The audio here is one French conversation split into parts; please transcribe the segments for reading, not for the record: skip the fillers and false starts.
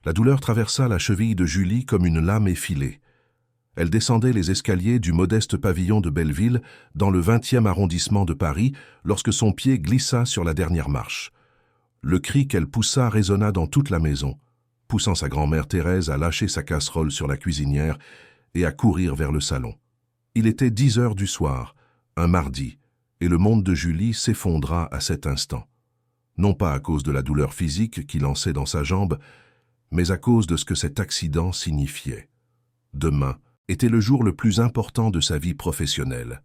La douleur traversa la cheville de Julie comme une lame effilée. Elle descendait les escaliers du modeste pavillon de Belleville dans le 20e arrondissement de Paris lorsque son pied glissa sur la dernière marche. Le cri qu'elle poussa résonna dans toute la maison, poussant sa grand-mère Thérèse à lâcher sa casserole sur la cuisinière et à courir vers le salon. Il était 10 heures du soir, un mardi, et le monde de Julie s'effondra à cet instant. Non pas à cause de la douleur physique qui lançait dans sa jambe, mais à cause de ce que cet accident signifiait. Demain était le jour le plus important de sa vie professionnelle.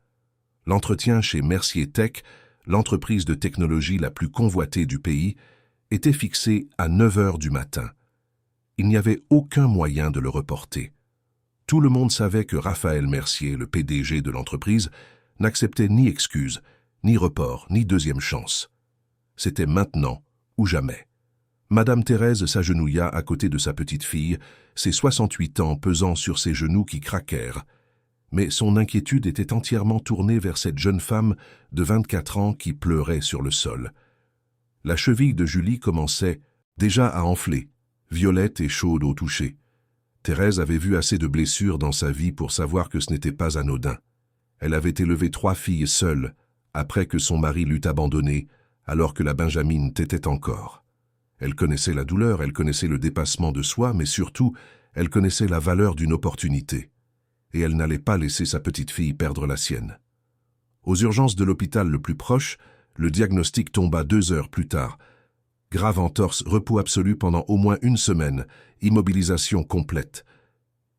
L'entretien chez Mercier Tech, l'entreprise de technologie la plus convoitée du pays, était fixé à 9 heures du matin. Il n'y avait aucun moyen de le reporter. Tout le monde savait que Raphaël Mercier, le PDG de l'entreprise, n'acceptait ni excuse, ni report, ni deuxième chance. C'était maintenant ou jamais. Madame Thérèse s'agenouilla à côté de sa petite fille, ses 68 ans pesant sur ses genoux qui craquèrent. Mais son inquiétude était entièrement tournée vers cette jeune femme de 24 ans qui pleurait sur le sol. La cheville de Julie commençait déjà à enfler, violette et chaude au toucher. Thérèse avait vu assez de blessures dans sa vie pour savoir que ce n'était pas anodin. Elle avait élevé 3 filles seule, après que son mari l'eût abandonnée, alors que la benjamine tétait encore. Elle connaissait la douleur, elle connaissait le dépassement de soi, mais surtout, elle connaissait la valeur d'une opportunité. Et elle n'allait pas laisser sa petite fille perdre la sienne. Aux urgences de l'hôpital le plus proche, le diagnostic tomba 2 heures plus tard. Grave entorse, repos absolu pendant au moins 1 semaine, immobilisation complète.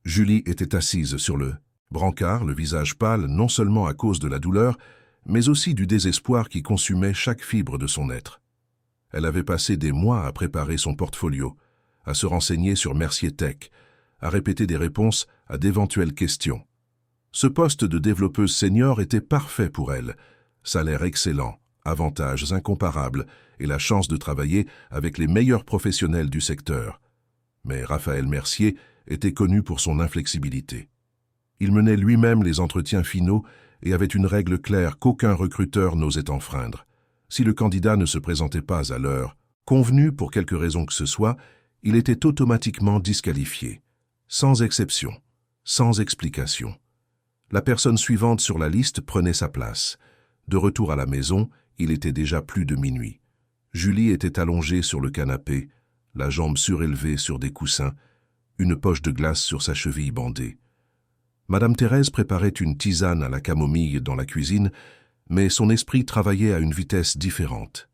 Julie était assise sur le brancard, le visage pâle, non seulement à cause de la douleur, mais aussi du désespoir qui consumait chaque fibre de son être. Elle avait passé des mois à préparer son portfolio, à se renseigner sur Mercier Tech, à répéter des réponses à d'éventuelles questions. Ce poste de développeuse senior était parfait pour elle, salaire excellent, avantages incomparables et la chance de travailler avec les meilleurs professionnels du secteur. Mais Raphaël Mercier était connu pour son inflexibilité. Il menait lui-même les entretiens finaux et avait une règle claire qu'aucun recruteur n'osait enfreindre. Si le candidat ne se présentait pas à l'heure convenue pour quelque raison que ce soit, il était automatiquement disqualifié, sans exception, sans explication. La personne suivante sur la liste prenait sa place. De retour à la maison, il était déjà plus de minuit. Julie était allongée sur le canapé, la jambe surélevée sur des coussins, une poche de glace sur sa cheville bandée. Madame Thérèse préparait une tisane à la camomille dans la cuisine, mais son esprit travaillait à une vitesse différente.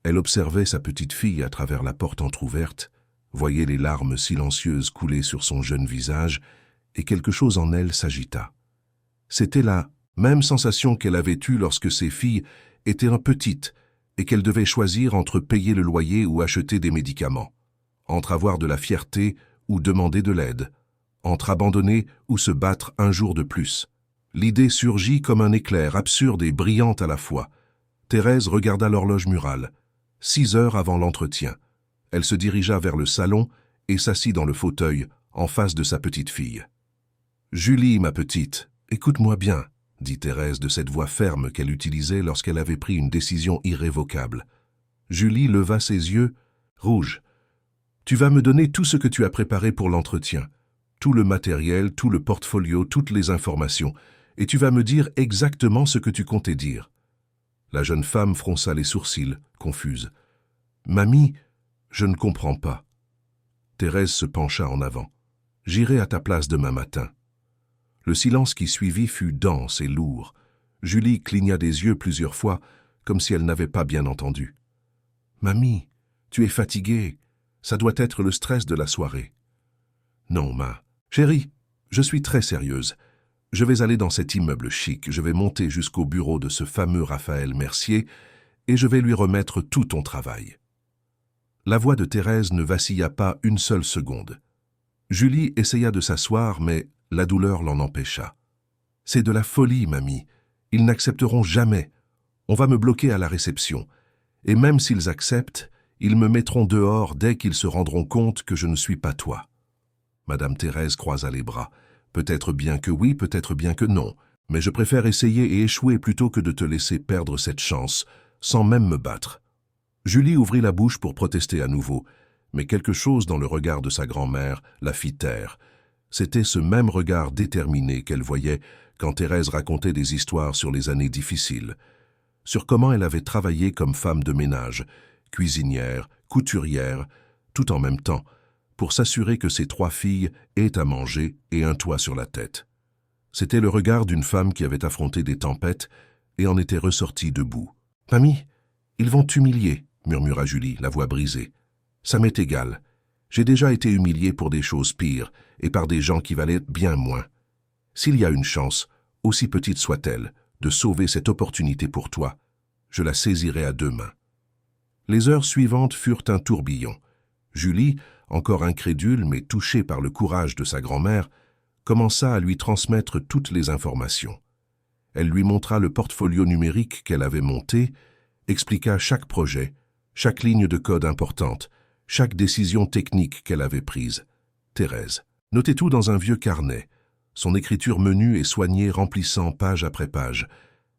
Elle observait sa petite fille à travers la porte entr'ouverte, voyait les larmes silencieuses couler sur son jeune visage, et quelque chose en elle s'agita. C'était la même sensation qu'elle avait eue lorsque ses filles étaient petites et qu'elle devait choisir entre payer le loyer ou acheter des médicaments, entre avoir de la fierté ou demander de l'aide, entre abandonner ou se battre un jour de plus. L'idée surgit comme un éclair, absurde et brillante à la fois. Thérèse regarda l'horloge murale. 6 heures avant l'entretien. Elle se dirigea vers le salon et s'assit dans le fauteuil, en face de sa petite fille. « Julie, ma petite, écoute-moi bien », dit Thérèse de cette voix ferme qu'elle utilisait lorsqu'elle avait pris une décision irrévocable. Julie leva ses yeux, rouges. « Tu vas me donner tout ce que tu as préparé pour l'entretien, tout le matériel, tout le portfolio, toutes les informations, et tu vas me dire exactement ce que tu comptais dire. » La jeune femme fronça les sourcils, confuse. « Mamie, je ne comprends pas. » Thérèse se pencha en avant. « J'irai à ta place demain matin. » Le silence qui suivit fut dense et lourd. Julie cligna des yeux plusieurs fois, comme si elle n'avait pas bien entendu. « Mamie, tu es fatiguée. Ça doit être le stress de la soirée. »« Non, ma chérie, je suis très sérieuse. Je vais aller dans cet immeuble chic, je vais monter jusqu'au bureau de ce fameux Raphaël Mercier et je vais lui remettre tout ton travail. » La voix de Thérèse ne vacilla pas une seule seconde. Julie essaya de s'asseoir, mais la douleur l'en empêcha. « C'est de la folie, mamie. Ils n'accepteront jamais. On va me bloquer à la réception. Et même s'ils acceptent, ils me mettront dehors dès qu'ils se rendront compte que je ne suis pas toi. » Madame Thérèse croisa les bras. « Peut-être bien que oui, peut-être bien que non. Mais je préfère essayer et échouer plutôt que de te laisser perdre cette chance, sans même me battre. » Julie ouvrit la bouche pour protester à nouveau, Mais quelque chose dans le regard de sa grand-mère la fit taire. C'était ce même regard déterminé qu'elle voyait quand Thérèse racontait des histoires sur les années difficiles, sur comment elle avait travaillé comme femme de ménage, cuisinière, couturière, tout en même temps, pour s'assurer que ses 3 filles aient à manger et un toit sur la tête. C'était le regard d'une femme qui avait affronté des tempêtes et en était ressortie debout. « Mamie, ils vont t'humilier, » murmura Julie, la voix brisée. « Ça m'est égal. J'ai déjà été humiliée pour des choses pires et par des gens qui valaient bien moins. S'il y a une chance, aussi petite soit-elle, de sauver cette opportunité pour toi, je la saisirai à 2 mains. » Les heures suivantes furent un tourbillon. Julie, encore incrédule mais touchée par le courage de sa grand-mère, commença à lui transmettre toutes les informations. Elle lui montra le portfolio numérique qu'elle avait monté, expliqua chaque projet, chaque ligne de code importante, chaque décision technique qu'elle avait prise. Thérèse notait tout dans un vieux carnet, son écriture menue et soignée remplissant page après page.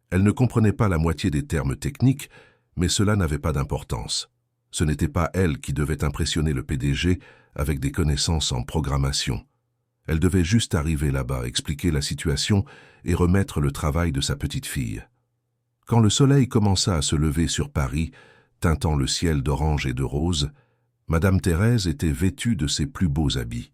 Elle ne comprenait pas la moitié des termes techniques, mais cela n'avait pas d'importance. Ce n'était pas elle qui devait impressionner le PDG avec des connaissances en programmation. Elle devait juste arriver là-bas, expliquer la situation et remettre le travail de sa petite fille. Quand le soleil commença à se lever sur Paris, teintant le ciel d'orange et de rose, Madame Thérèse était vêtue de ses plus beaux habits.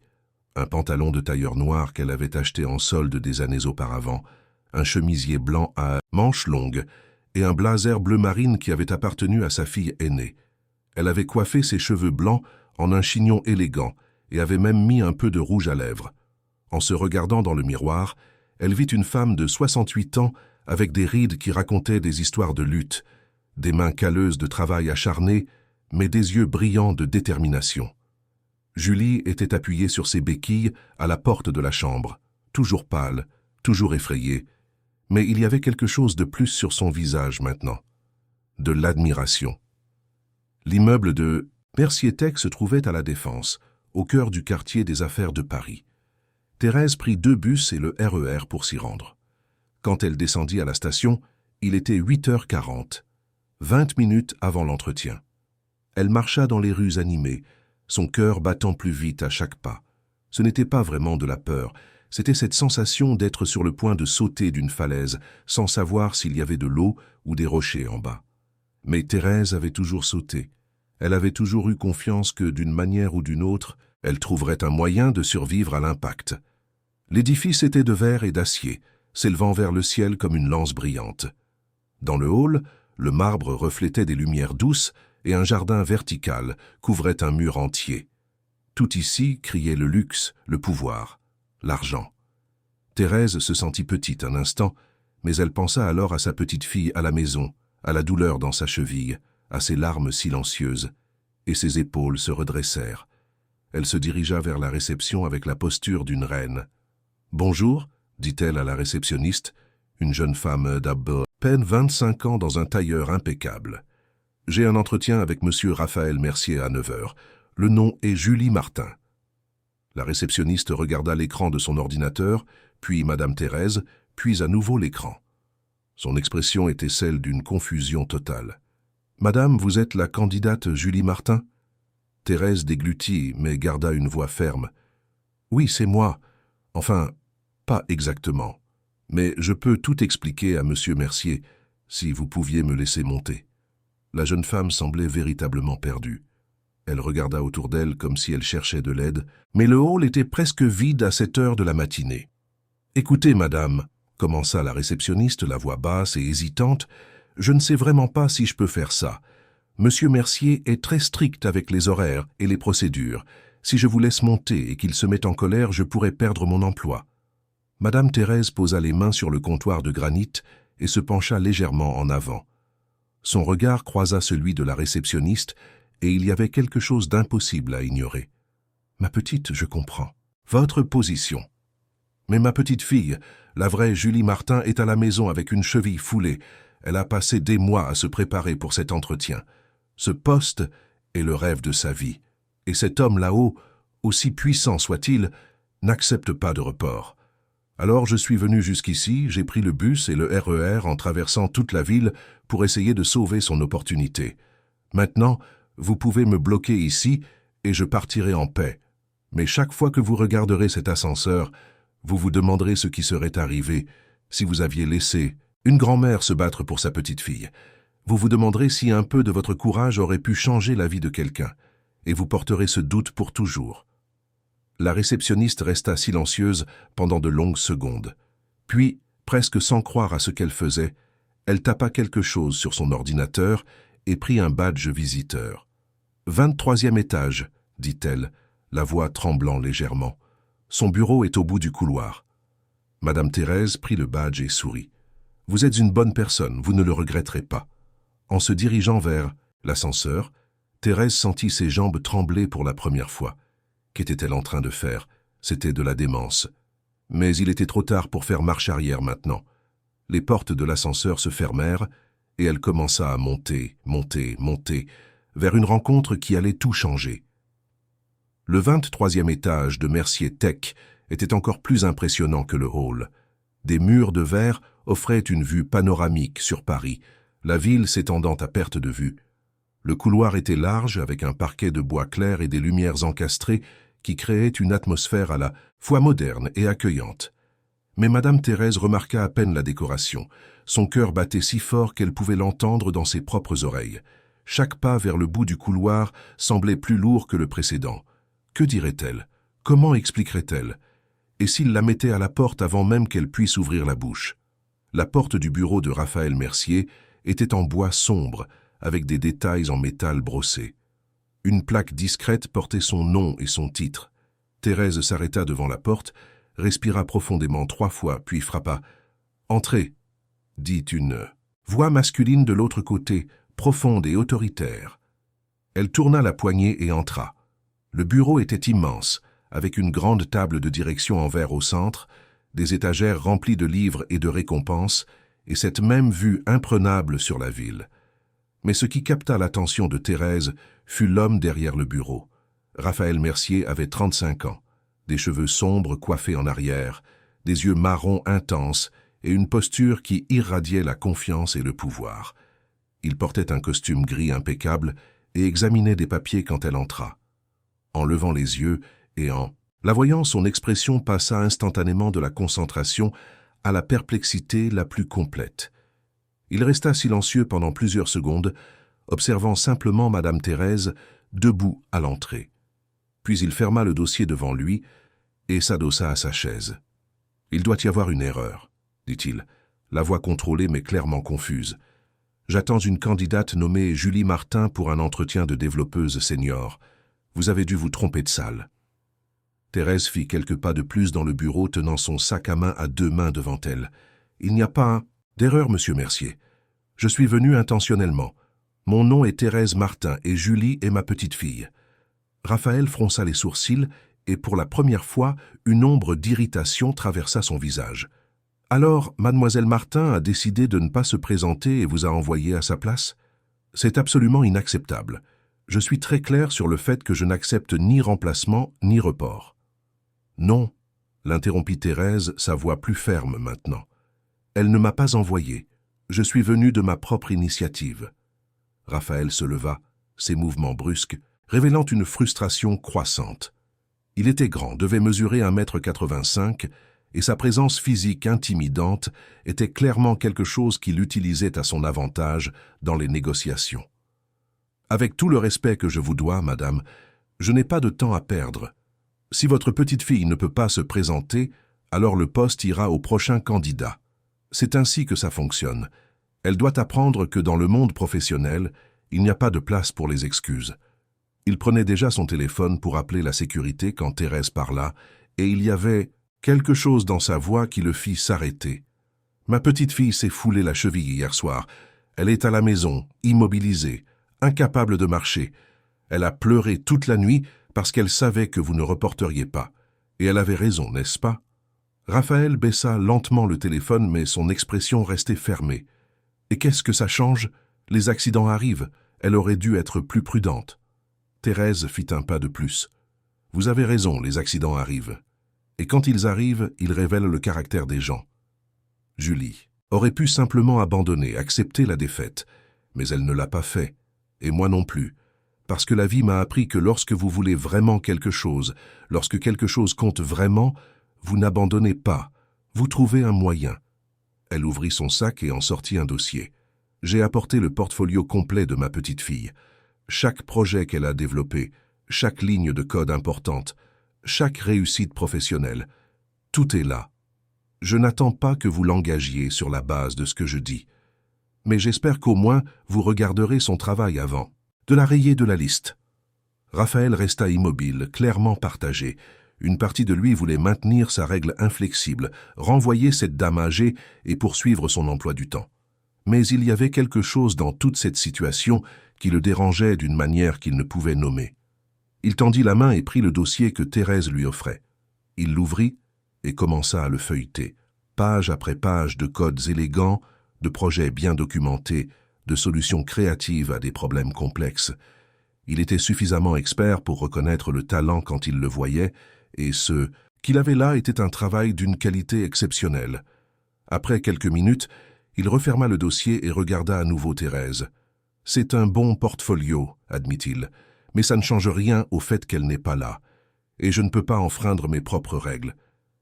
Un pantalon de tailleur noir qu'elle avait acheté en solde des années auparavant, un chemisier blanc à manches longues et un blazer bleu marine qui avait appartenu à sa fille aînée. Elle avait coiffé ses cheveux blancs en un chignon élégant et avait même mis un peu de rouge à lèvres. En se regardant dans le miroir, elle vit une femme de 68 ans avec des rides qui racontaient des histoires de lutte, des mains calleuses de travail acharné, mais des yeux brillants de détermination. Julie était appuyée sur ses béquilles à la porte de la chambre, toujours pâle, toujours effrayée, mais il y avait quelque chose de plus sur son visage maintenant, de l'admiration. L'immeuble de Mercier-Tech se trouvait à La Défense, au cœur du quartier des affaires de Paris. Thérèse prit 2 bus et le RER pour s'y rendre. Quand elle descendit à la station, il était 8h40, 20 minutes avant l'entretien. Elle marcha dans les rues animées, son cœur battant plus vite à chaque pas. Ce n'était pas vraiment de la peur, c'était cette sensation d'être sur le point de sauter d'une falaise sans savoir s'il y avait de l'eau ou des rochers en bas. Mais Thérèse avait toujours sauté. Elle avait toujours eu confiance que, d'une manière ou d'une autre, elle trouverait un moyen de survivre à l'impact. L'édifice était de verre et d'acier, s'élevant vers le ciel comme une lance brillante. Dans le hall, le marbre reflétait des lumières douces et un jardin vertical couvrait un mur entier. Tout ici criait le luxe, le pouvoir, l'argent. Thérèse se sentit petite un instant, mais elle pensa alors à sa petite fille à la maison, à la douleur dans sa cheville, à ses larmes silencieuses, et ses épaules se redressèrent. Elle se dirigea vers la réception avec la posture d'une reine. « Bonjour », dit-elle à la réceptionniste, une jeune femme d'à peine 25 ans dans un tailleur impeccable. « J'ai un entretien avec monsieur Raphaël Mercier à 9h. Le nom est Julie Martin. » La réceptionniste regarda l'écran de son ordinateur, puis Madame Thérèse, puis à nouveau l'écran. Son expression était celle d'une confusion totale. « Madame, vous êtes la candidate Julie Martin ?» Thérèse déglutit, mais garda une voix ferme. « Oui, c'est moi. Enfin, pas exactement. Mais je peux tout expliquer à monsieur Mercier, si vous pouviez me laisser monter. » La jeune femme semblait véritablement perdue. Elle regarda autour d'elle comme si elle cherchait de l'aide, mais le hall était presque vide à cette heure de la matinée. « Écoutez, madame, » commença la réceptionniste, la voix basse et hésitante, « je ne sais vraiment pas si je peux faire ça. Monsieur Mercier est très strict avec les horaires et les procédures. Si je vous laisse monter et qu'il se met en colère, je pourrais perdre mon emploi. » Madame Thérèse posa les mains sur le comptoir de granit et se pencha légèrement en avant. Son regard croisa celui de la réceptionniste et il y avait quelque chose d'impossible à ignorer. « Ma petite, je comprends. Votre position. Mais ma petite fille, la vraie Julie Martin, est à la maison avec une cheville foulée. Elle a passé des mois à se préparer pour cet entretien. Ce poste est le rêve de sa vie. Et cet homme là-haut, aussi puissant soit-il, n'accepte pas de report. Alors je suis venu jusqu'ici, j'ai pris le bus et le RER en traversant toute la ville pour essayer de sauver son opportunité. Maintenant, vous pouvez me bloquer ici et je partirai en paix. Mais chaque fois que vous regarderez cet ascenseur, vous vous demanderez ce qui serait arrivé si vous aviez laissé une grand-mère se battre pour sa petite-fille. Vous vous demanderez si un peu de votre courage aurait pu changer la vie de quelqu'un, et vous porterez ce doute pour toujours. » La réceptionniste resta silencieuse pendant de longues secondes. Puis, presque sans croire à ce qu'elle faisait, elle tapa quelque chose sur son ordinateur et prit un badge visiteur. « 23e étage, » dit-elle, la voix tremblant légèrement. « Son bureau est au bout du couloir. » Madame Thérèse prit le badge et sourit. « Vous êtes une bonne personne, vous ne le regretterez pas. » En se dirigeant vers l'ascenseur, Thérèse sentit ses jambes trembler pour la première fois. Qu'était-elle en train de faire? C'était de la démence. Mais il était trop tard pour faire marche arrière maintenant. Les portes de l'ascenseur se fermèrent et elle commença à monter, vers une rencontre qui allait tout changer. Le 23e étage de Mercier Tech était encore plus impressionnant que le hall. Des murs de verre offraient une vue panoramique sur Paris, la ville s'étendant à perte de vue. Le couloir était large, avec un parquet de bois clair et des lumières encastrées qui créaient une atmosphère à la fois moderne et accueillante. Mais Madame Thérèse remarqua à peine la décoration. Son cœur battait si fort qu'elle pouvait l'entendre dans ses propres oreilles. Chaque pas vers le bout du couloir semblait plus lourd que le précédent. Que dirait-elle? Comment expliquerait-elle? Et s'il la mettait à la porte avant même qu'elle puisse ouvrir la bouche? La porte du bureau de Raphaël Mercier était en bois sombre, avec des détails en métal brossé. Une plaque discrète portait son nom et son titre. Thérèse s'arrêta devant la porte, respira profondément 3 fois, puis frappa. « Entrez !» dit une voix masculine de l'autre côté, profonde et autoritaire. Elle tourna la poignée et entra. Le bureau était immense, avec une grande table de direction en verre au centre, des étagères remplies de livres et de récompenses, et cette même vue imprenable sur la ville. Mais ce qui capta l'attention de Thérèse fut l'homme derrière le bureau. Raphaël Mercier avait 35 ans, des cheveux sombres coiffés en arrière, des yeux marrons intenses et une posture qui irradiait la confiance et le pouvoir. Il portait un costume gris impeccable et examinait des papiers quand elle entra. En levant les yeux et en la voyant, son expression passa instantanément de la concentration à la perplexité la plus complète. Il resta silencieux pendant plusieurs secondes, observant simplement Madame Thérèse debout à l'entrée. Puis il ferma le dossier devant lui et s'adossa à sa chaise. « Il doit y avoir une erreur, » dit-il, la voix contrôlée mais clairement confuse. « J'attends une candidate nommée Julie Martin pour un entretien de développeuse senior. Vous avez dû vous tromper de salle. » Thérèse fit quelques pas de plus dans le bureau, tenant son sac à main à 2 mains devant elle. « Il n'y a pas d'erreur, monsieur Mercier. Je suis venu intentionnellement. Mon nom est Thérèse Martin et Julie est ma petite-fille. » Raphaël fronça les sourcils et pour la première fois, une ombre d'irritation traversa son visage. « Alors, mademoiselle Martin a décidé de ne pas se présenter et vous a envoyé à sa place? C'est absolument inacceptable. Je suis très clair sur le fait que je n'accepte ni remplacement ni report. » « Non, » l'interrompit Thérèse, sa voix plus ferme maintenant. « Elle ne m'a pas envoyé. Je suis venu de ma propre initiative. » Raphaël se leva, ses mouvements brusques, révélant une frustration croissante. Il était grand, devait mesurer 1,85 m, et sa présence physique intimidante était clairement quelque chose qu'il utilisait à son avantage dans les négociations. « Avec tout le respect que je vous dois, madame, je n'ai pas de temps à perdre. Si votre petite-fille ne peut pas se présenter, alors le poste ira au prochain candidat. C'est ainsi que ça fonctionne. Elle doit apprendre que dans le monde professionnel, il n'y a pas de place pour les excuses. » Il prenait déjà son téléphone pour appeler la sécurité quand Thérèse parla, et il y avait quelque chose dans sa voix qui le fit s'arrêter. « Ma petite-fille s'est foulée la cheville hier soir. Elle est à la maison, immobilisée, incapable de marcher. Elle a pleuré toute la nuit parce qu'elle savait que vous ne reporteriez pas. Et elle avait raison, n'est-ce pas ?» Raphaël baissa lentement le téléphone, mais son expression restait fermée. « Et qu'est-ce que ça change? Les accidents arrivent. Elle aurait dû être plus prudente. » Thérèse fit un pas de plus. « Vous avez raison, les accidents arrivent. Et quand ils arrivent, ils révèlent le caractère des gens. » Julie aurait pu simplement abandonner, accepter la défaite, mais elle ne l'a pas fait, et moi non plus, Parce que la vie m'a appris que lorsque vous voulez vraiment quelque chose, lorsque quelque chose compte vraiment, vous n'abandonnez pas, vous trouvez un moyen. » Elle ouvrit son sac et en sortit un dossier. J'ai apporté le portfolio complet de ma petite fille. Chaque projet qu'elle a développé, chaque ligne de code importante, chaque réussite professionnelle, tout est là. Je n'attends pas que vous l'engagiez sur la base de ce que je dis. Mais j'espère qu'au moins vous regarderez son travail avant de la rayer de la liste. Raphaël resta immobile, clairement partagé. Une partie de lui voulait maintenir sa règle inflexible, renvoyer cette dame âgée et poursuivre son emploi du temps. Mais il y avait quelque chose dans toute cette situation qui le dérangeait d'une manière qu'il ne pouvait nommer. Il tendit la main et prit le dossier que Thérèse lui offrait. Il l'ouvrit et commença à le feuilleter, page après page de codes élégants, de projets bien documentés, de solutions créatives à des problèmes complexes. Il était suffisamment expert pour reconnaître le talent quand il le voyait, et ce qu'il avait là était un travail d'une qualité exceptionnelle. Après quelques minutes, il referma le dossier et regarda à nouveau Thérèse. « C'est un bon portfolio, admit-il, mais ça ne change rien au fait qu'elle n'est pas là, et je ne peux pas enfreindre mes propres règles.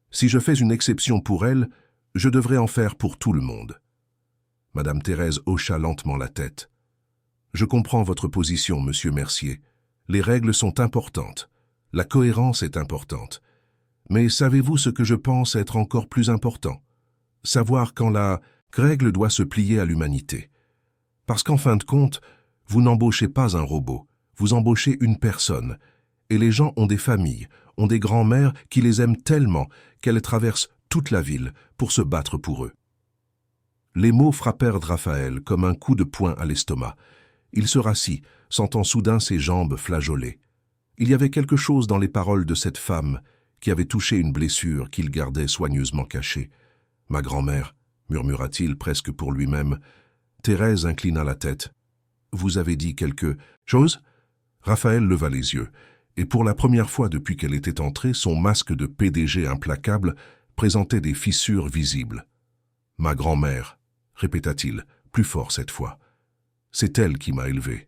Si je fais une exception pour elle, je devrais en faire pour tout le monde. » Madame Thérèse hocha lentement la tête. « Je comprends votre position, monsieur Mercier. Les règles sont importantes. La cohérence est importante. Mais savez-vous ce que je pense être encore plus important? Savoir quand la règle doit se plier à l'humanité. Parce qu'en fin de compte, vous n'embauchez pas un robot, vous embauchez une personne. Et les gens ont des familles, ont des grands-mères qui les aiment tellement qu'elles traversent toute la ville pour se battre pour eux. » Les mots frappèrent Raphaël comme un coup de poing à l'estomac. Il se rassit, sentant soudain ses jambes flageoler. Il y avait quelque chose dans les paroles de cette femme qui avait touché une blessure qu'il gardait soigneusement cachée. « Ma grand-mère », murmura-t-il presque pour lui-même. Thérèse inclina la tête. « Vous avez dit quelque chose ?» Raphaël leva les yeux, et pour la première fois depuis qu'elle était entrée, son masque de PDG implacable présentait des fissures visibles. « Ma grand-mère », répéta-t-il, plus fort cette fois. « C'est elle qui m'a élevé.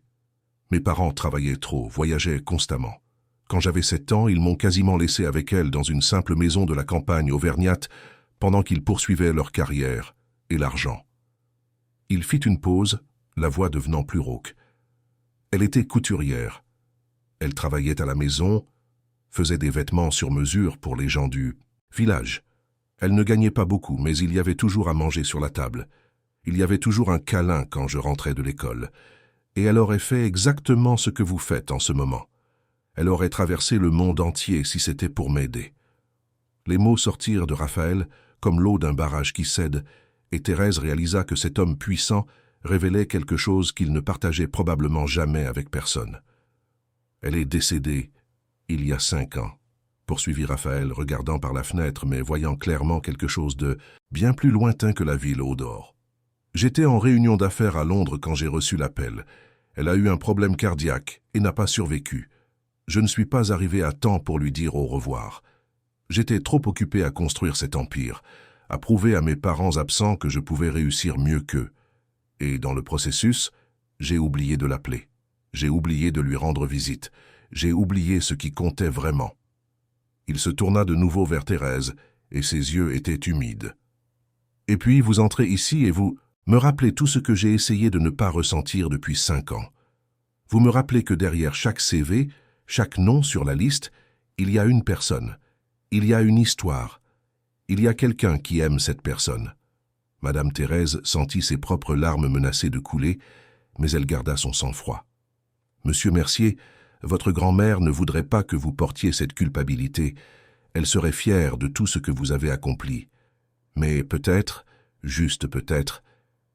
Mes parents travaillaient trop, voyageaient constamment. Quand j'avais 7 ans, ils m'ont quasiment laissé avec elle dans une simple maison de la campagne auvergnate pendant qu'ils poursuivaient leur carrière et l'argent. » Il fit une pause, la voix devenant plus rauque. Elle était couturière. Elle travaillait à la maison, faisait des vêtements sur mesure pour les gens du village. Elle ne gagnait pas beaucoup, mais il y avait toujours à manger sur la table. Il y avait toujours un câlin quand je rentrais de l'école. Et elle aurait fait exactement ce que vous faites en ce moment. Elle aurait traversé le monde entier si c'était pour m'aider. Les mots sortirent de Raphaël comme l'eau d'un barrage qui cède, et Thérèse réalisa que cet homme puissant révélait quelque chose qu'il ne partageait probablement jamais avec personne. « Elle est décédée il y a 5 ans. » poursuivit Raphaël, regardant par la fenêtre, mais voyant clairement quelque chose de bien plus lointain que la ville au dehors. « J'étais en réunion d'affaires à Londres quand j'ai reçu l'appel. Elle a eu un problème cardiaque et n'a pas survécu. Je ne suis pas arrivé à temps pour lui dire au revoir. J'étais trop occupé à construire cet empire, à prouver à mes parents absents que je pouvais réussir mieux qu'eux. Et dans le processus, j'ai oublié de l'appeler. J'ai oublié de lui rendre visite. J'ai oublié ce qui comptait vraiment. » Il se tourna de nouveau vers Thérèse, et ses yeux étaient humides. « Et puis vous entrez ici et vous me rappelez tout ce que j'ai essayé de ne pas ressentir depuis 5 ans. Vous me rappelez que derrière chaque CV, chaque nom sur la liste, il y a une personne, il y a une histoire, il y a quelqu'un qui aime cette personne. » Madame Thérèse sentit ses propres larmes menacées de couler, mais elle garda son sang-froid. « Monsieur Mercier, votre grand-mère ne voudrait pas que vous portiez cette culpabilité. Elle serait fière de tout ce que vous avez accompli. Mais peut-être, juste peut-être,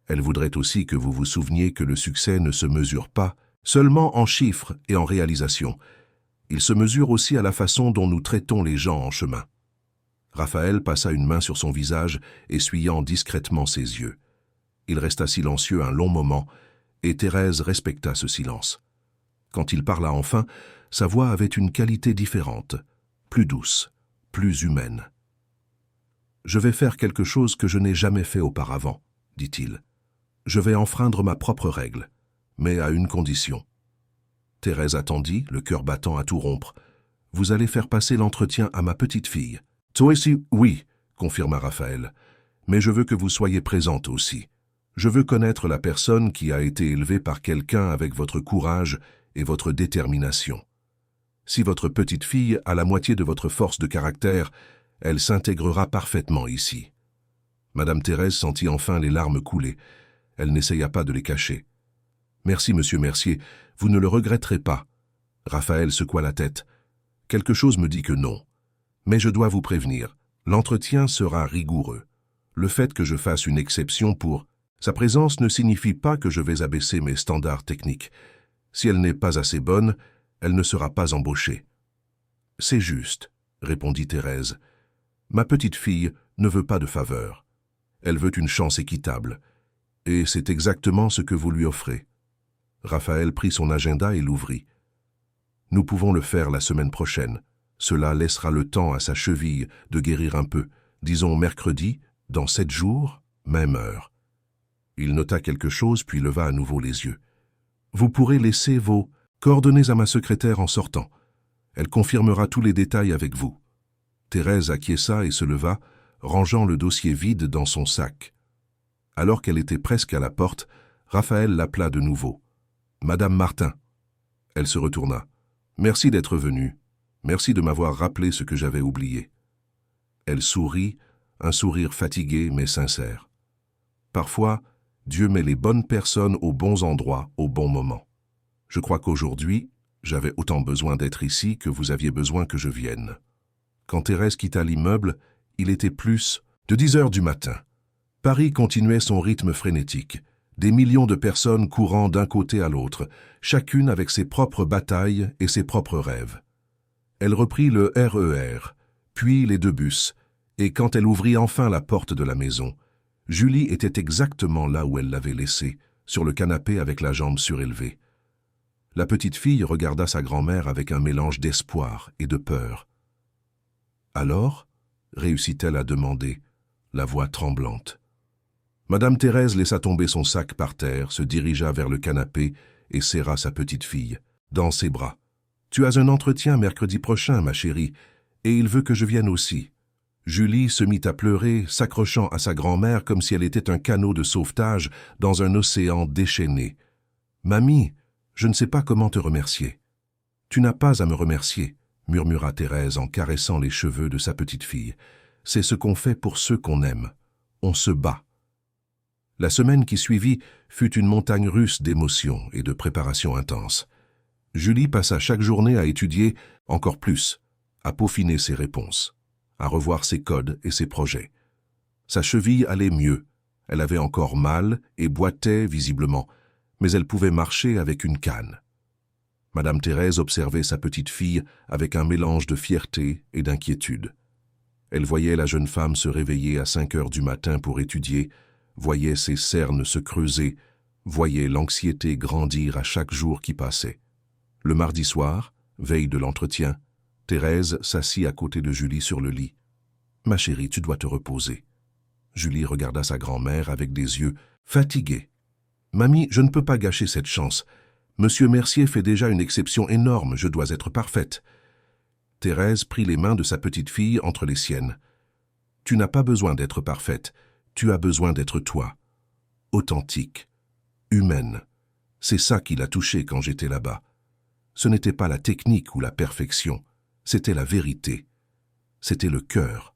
elle voudrait aussi que vous vous souveniez que le succès ne se mesure pas seulement en chiffres et en réalisations. Il se mesure aussi à la façon dont nous traitons les gens en chemin. » Raphaël passa une main sur son visage, essuyant discrètement ses yeux. Il resta silencieux un long moment, et Thérèse respecta ce silence. Quand il parla enfin, sa voix avait une qualité différente, plus douce, plus humaine. « Je vais faire quelque chose que je n'ai jamais fait auparavant, » dit-il. « Je vais enfreindre ma propre règle, mais à une condition. Thérèse attendit, le cœur battant à tout rompre. « Vous allez faire passer l'entretien à ma petite fille. »« Toi aussi, oui, » confirma Raphaël. « Mais je veux que vous soyez présente aussi. Je veux connaître la personne qui a été élevée par quelqu'un avec votre courage et votre détermination. Si votre petite fille a la moitié de votre force de caractère, elle s'intégrera parfaitement ici. » Madame Thérèse sentit enfin les larmes couler. Elle n'essaya pas de les cacher. « Merci, monsieur Mercier, vous ne le regretterez pas. » Raphaël secoua la tête. « Quelque chose me dit que non. Mais je dois vous prévenir, l'entretien sera rigoureux. Le fait que je fasse une exception pour sa présence ne signifie pas que je vais abaisser mes standards techniques. Si elle n'est pas assez bonne, elle ne sera pas embauchée. »« C'est juste, » répondit Thérèse. « Ma petite fille ne veut pas de faveur. Elle veut une chance équitable. Et c'est exactement ce que vous lui offrez. » Raphaël prit son agenda et l'ouvrit. « Nous pouvons le faire la semaine prochaine. Cela laissera le temps à sa cheville de guérir un peu. Disons mercredi, dans 7 jours, même heure. » Il nota quelque chose puis leva à nouveau les yeux. « Vous pourrez laisser vos coordonnées à ma secrétaire en sortant. Elle confirmera tous les détails avec vous. » Thérèse acquiesça et se leva, rangeant le dossier vide dans son sac. Alors qu'elle était presque à la porte, Raphaël l'appela de nouveau. « Madame Martin. » Elle se retourna. « Merci d'être venue. Merci de m'avoir rappelé ce que j'avais oublié. » Elle sourit, un sourire fatigué mais sincère. Parfois, Dieu met les bonnes personnes aux bons endroits au bon moment. Je crois qu'aujourd'hui, j'avais autant besoin d'être ici que vous aviez besoin que je vienne. Quand Thérèse quitta l'immeuble, il était plus de 10 heures du matin. Paris continuait son rythme frénétique. Des millions de personnes courant d'un côté à l'autre, chacune avec ses propres batailles et ses propres rêves. Elle reprit le RER, puis les 2 bus, et quand elle ouvrit enfin la porte de la maison, Julie était exactement là où elle l'avait laissée, sur le canapé avec la jambe surélevée. La petite fille regarda sa grand-mère avec un mélange d'espoir et de peur. « Alors ?» réussit-elle à demander, la voix tremblante. Madame Thérèse laissa tomber son sac par terre, se dirigea vers le canapé et serra sa petite fille dans ses bras. « Tu as un entretien mercredi prochain, ma chérie, et il veut que je vienne aussi. » Julie se mit à pleurer, s'accrochant à sa grand-mère comme si elle était un canot de sauvetage dans un océan déchaîné. « Mamie, je ne sais pas comment te remercier. »« Tu n'as pas à me remercier, » murmura Thérèse en caressant les cheveux de sa petite fille. « C'est ce qu'on fait pour ceux qu'on aime. On se bat. » La semaine qui suivit fut une montagne russe d'émotions et de préparations intenses. Julie passa chaque journée à étudier encore plus, à peaufiner ses réponses, à revoir ses codes et ses projets. Sa cheville allait mieux. Elle avait encore mal et boitait visiblement, mais elle pouvait marcher avec une canne. Madame Thérèse observait sa petite fille avec un mélange de fierté et d'inquiétude. Elle voyait la jeune femme se réveiller à 5 heures du matin pour étudier, voyait ses cernes se creuser, voyait l'anxiété grandir à chaque jour qui passait. Le mardi soir, veille de l'entretien, Thérèse s'assit à côté de Julie sur le lit. « Ma chérie, tu dois te reposer. » Julie regarda sa grand-mère avec des yeux fatigués. « Mamie, je ne peux pas gâcher cette chance. Monsieur Mercier fait déjà une exception énorme, je dois être parfaite. » Thérèse prit les mains de sa petite fille entre les siennes. « Tu n'as pas besoin d'être parfaite. Tu as besoin d'être toi, authentique, humaine. C'est ça qui l'a touchée quand j'étais là-bas. Ce n'était pas la technique ou la perfection, c'était la vérité. C'était le cœur. »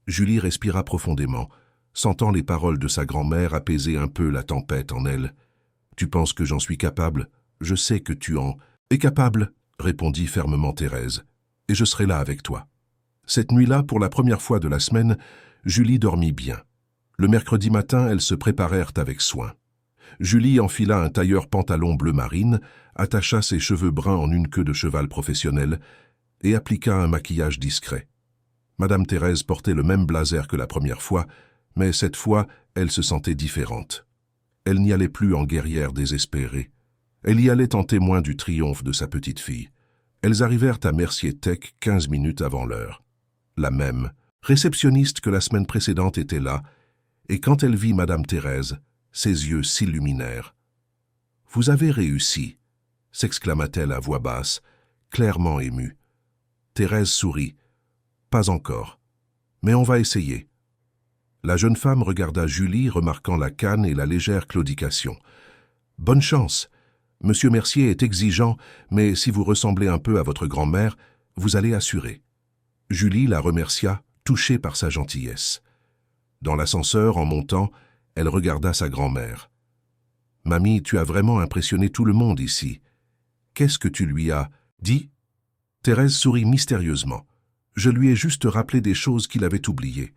Julie respira profondément, sentant les paroles de sa grand-mère apaiser un peu la tempête en elle. « Tu penses que j'en suis capable? Je sais que tu en es capable, » répondit fermement Thérèse, « et je serai là avec toi. » Cette nuit-là, pour la première fois de la semaine, Julie dormit bien. Le mercredi matin, elles se préparèrent avec soin. Julie enfila un tailleur pantalon bleu marine, attacha ses cheveux bruns en une queue de cheval professionnelle et appliqua un maquillage discret. Madame Thérèse portait le même blazer que la première fois, mais cette fois, elle se sentait différente. Elle n'y allait plus en guerrière désespérée. Elle y allait en témoin du triomphe de sa petite fille. Elles arrivèrent à Mercier Tech 15 minutes avant l'heure. La même réceptionniste que la semaine précédente était là, et quand elle vit Madame Thérèse, ses yeux s'illuminèrent. « Vous avez réussi. s'exclama-t-elle à voix basse, clairement émue. Thérèse sourit. Pas encore. Mais on va essayer. La jeune femme regarda Julie, remarquant la canne et la légère claudication. Bonne chance. Monsieur Mercier est exigeant, mais si vous ressemblez un peu à votre grand-mère, vous allez assurer. Julie la remercia, touchée par sa gentillesse. Dans l'ascenseur, en montant, elle regarda sa grand-mère. « Mamie, tu as vraiment impressionné tout le monde ici. Qu'est-ce que tu lui as dit ?» Thérèse sourit mystérieusement. « Je lui ai juste rappelé des choses qu'il avait oubliées. »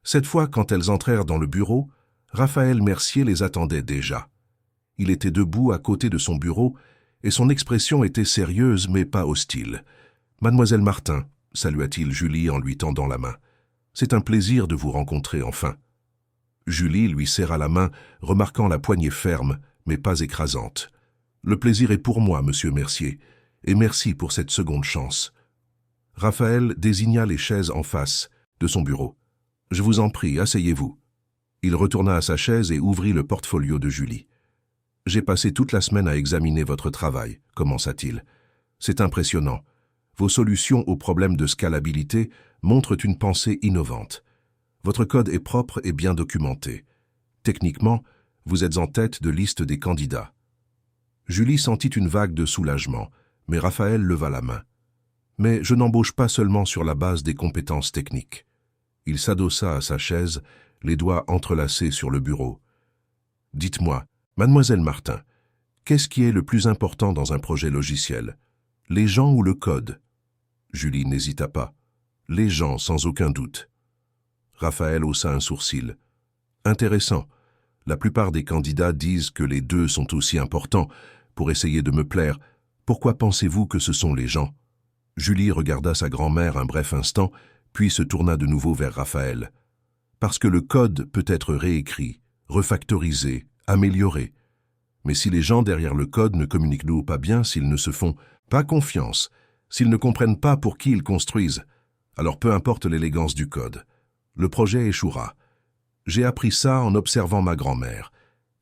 Cette fois, quand elles entrèrent dans le bureau, Raphaël Mercier les attendait déjà. Il était debout à côté de son bureau et son expression était sérieuse mais pas hostile. « Mademoiselle Martin », salua-t-il Julie en lui tendant la main. « C'est un plaisir de vous rencontrer enfin. » Julie lui serra la main, remarquant la poignée ferme, mais pas écrasante. « Le plaisir est pour moi, monsieur Mercier, et merci pour cette seconde chance. » Raphaël désigna les chaises en face de son bureau. « Je vous en prie, asseyez-vous. » Il retourna à sa chaise et ouvrit le portfolio de Julie. « J'ai passé toute la semaine à examiner votre travail, » commença-t-il. « C'est impressionnant. Vos solutions aux problèmes de scalabilité montrent une pensée innovante. Votre code est propre et bien documenté. Techniquement, vous êtes en tête de liste des candidats. » Julie sentit une vague de soulagement, mais Raphaël leva la main. « Mais je n'embauche pas seulement sur la base des compétences techniques. » Il s'adossa à sa chaise, les doigts entrelacés sur le bureau. « Dites-moi, mademoiselle Martin, qu'est-ce qui est le plus important dans un projet logiciel? Les gens ou le code ?» Julie n'hésita pas. « Les gens, sans aucun doute. » Raphaël haussa un sourcil. « Intéressant. La plupart des candidats disent que les deux sont aussi importants. Pour essayer de me plaire, pourquoi pensez-vous que ce sont les gens ?» Julie regarda sa grand-mère un bref instant, puis se tourna de nouveau vers Raphaël. « Parce que le code peut être réécrit, refactorisé, amélioré. Mais si les gens derrière le code ne communiquent pas bien, s'ils ne se font pas confiance, s'ils ne comprennent pas pour qui ils construisent, alors peu importe l'élégance du code. Le projet échouera. J'ai appris ça en observant ma grand-mère.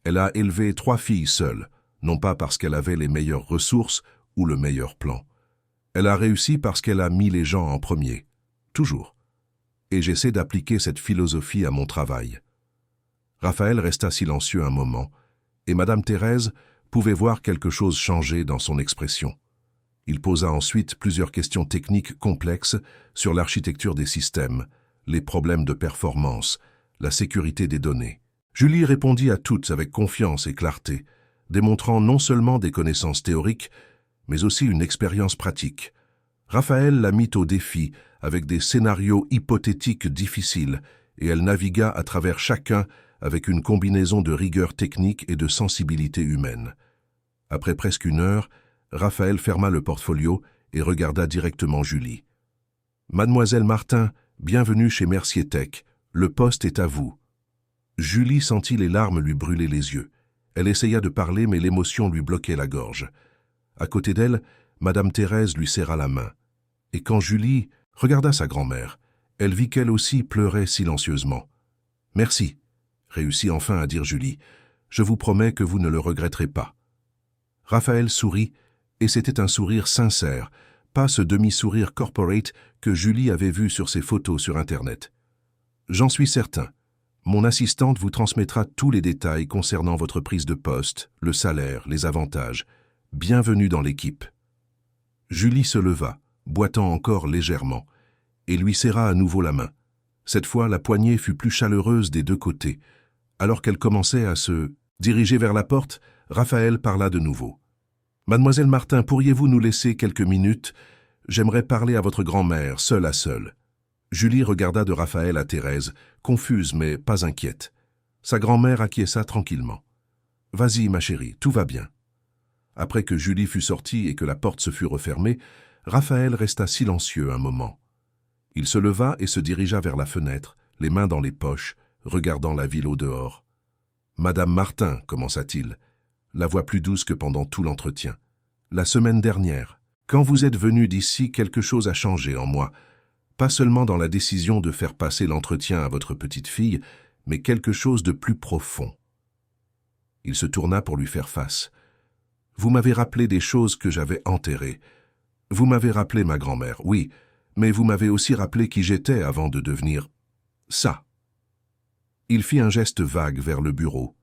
Elle a élevé 3 filles seule, non pas parce qu'elle avait les meilleures ressources ou le meilleur plan. Elle a réussi parce qu'elle a mis les gens en premier. Toujours. Et j'essaie d'appliquer cette philosophie à mon travail. » Raphaël resta silencieux un moment, et Madame Thérèse pouvait voir quelque chose changer dans son expression. Il posa ensuite plusieurs questions techniques complexes sur l'architecture des systèmes, les problèmes de performance, la sécurité des données. Julie répondit à toutes avec confiance et clarté, démontrant non seulement des connaissances théoriques, mais aussi une expérience pratique. Raphaël la mit au défi avec des scénarios hypothétiques difficiles, et elle navigua à travers chacun avec une combinaison de rigueur technique et de sensibilité humaine. Après presque 1 heure, Raphaël ferma le portfolio et regarda directement Julie. « Mademoiselle Martin, bienvenue chez Mercier Tech. Le poste est à vous. » Julie sentit les larmes lui brûler les yeux. Elle essaya de parler, mais l'émotion lui bloquait la gorge. À côté d'elle, Madame Thérèse lui serra la main. Et quand Julie regarda sa grand-mère, elle vit qu'elle aussi pleurait silencieusement. « Merci, » réussit enfin à dire Julie. « Je vous promets que vous ne le regretterez pas. » Raphaël sourit, et c'était un sourire sincère, pas ce demi-sourire corporate que Julie avait vu sur ses photos sur Internet. « J'en suis certain. Mon assistante vous transmettra tous les détails concernant votre prise de poste, le salaire, les avantages. Bienvenue dans l'équipe. » Julie se leva, boitant encore légèrement, et lui serra à nouveau la main. Cette fois, la poignée fut plus chaleureuse des 2 côtés. Alors qu'elle commençait à se diriger vers la porte, Raphaël parla de nouveau. « Mademoiselle Martin, pourriez-vous nous laisser quelques minutes? J'aimerais parler à votre grand-mère, seule à seule. » Julie regarda de Raphaël à Thérèse, confuse mais pas inquiète. Sa grand-mère acquiesça tranquillement. « Vas-y, ma chérie, tout va bien. » Après que Julie fut sortie et que la porte se fut refermée, Raphaël resta silencieux un moment. Il se leva et se dirigea vers la fenêtre, les mains dans les poches, regardant la ville au dehors. « Madame Martin, » commença-t-il, la voix plus douce que pendant tout l'entretien. « La semaine dernière, quand vous êtes venue d'ici, quelque chose a changé en moi. Pas seulement dans la décision de faire passer l'entretien à votre petite fille, mais quelque chose de plus profond. » Il se tourna pour lui faire face. « Vous m'avez rappelé des choses que j'avais enterrées. Vous m'avez rappelé ma grand-mère, oui, mais vous m'avez aussi rappelé qui j'étais avant de devenir ça. Il fit un geste vague vers le bureau,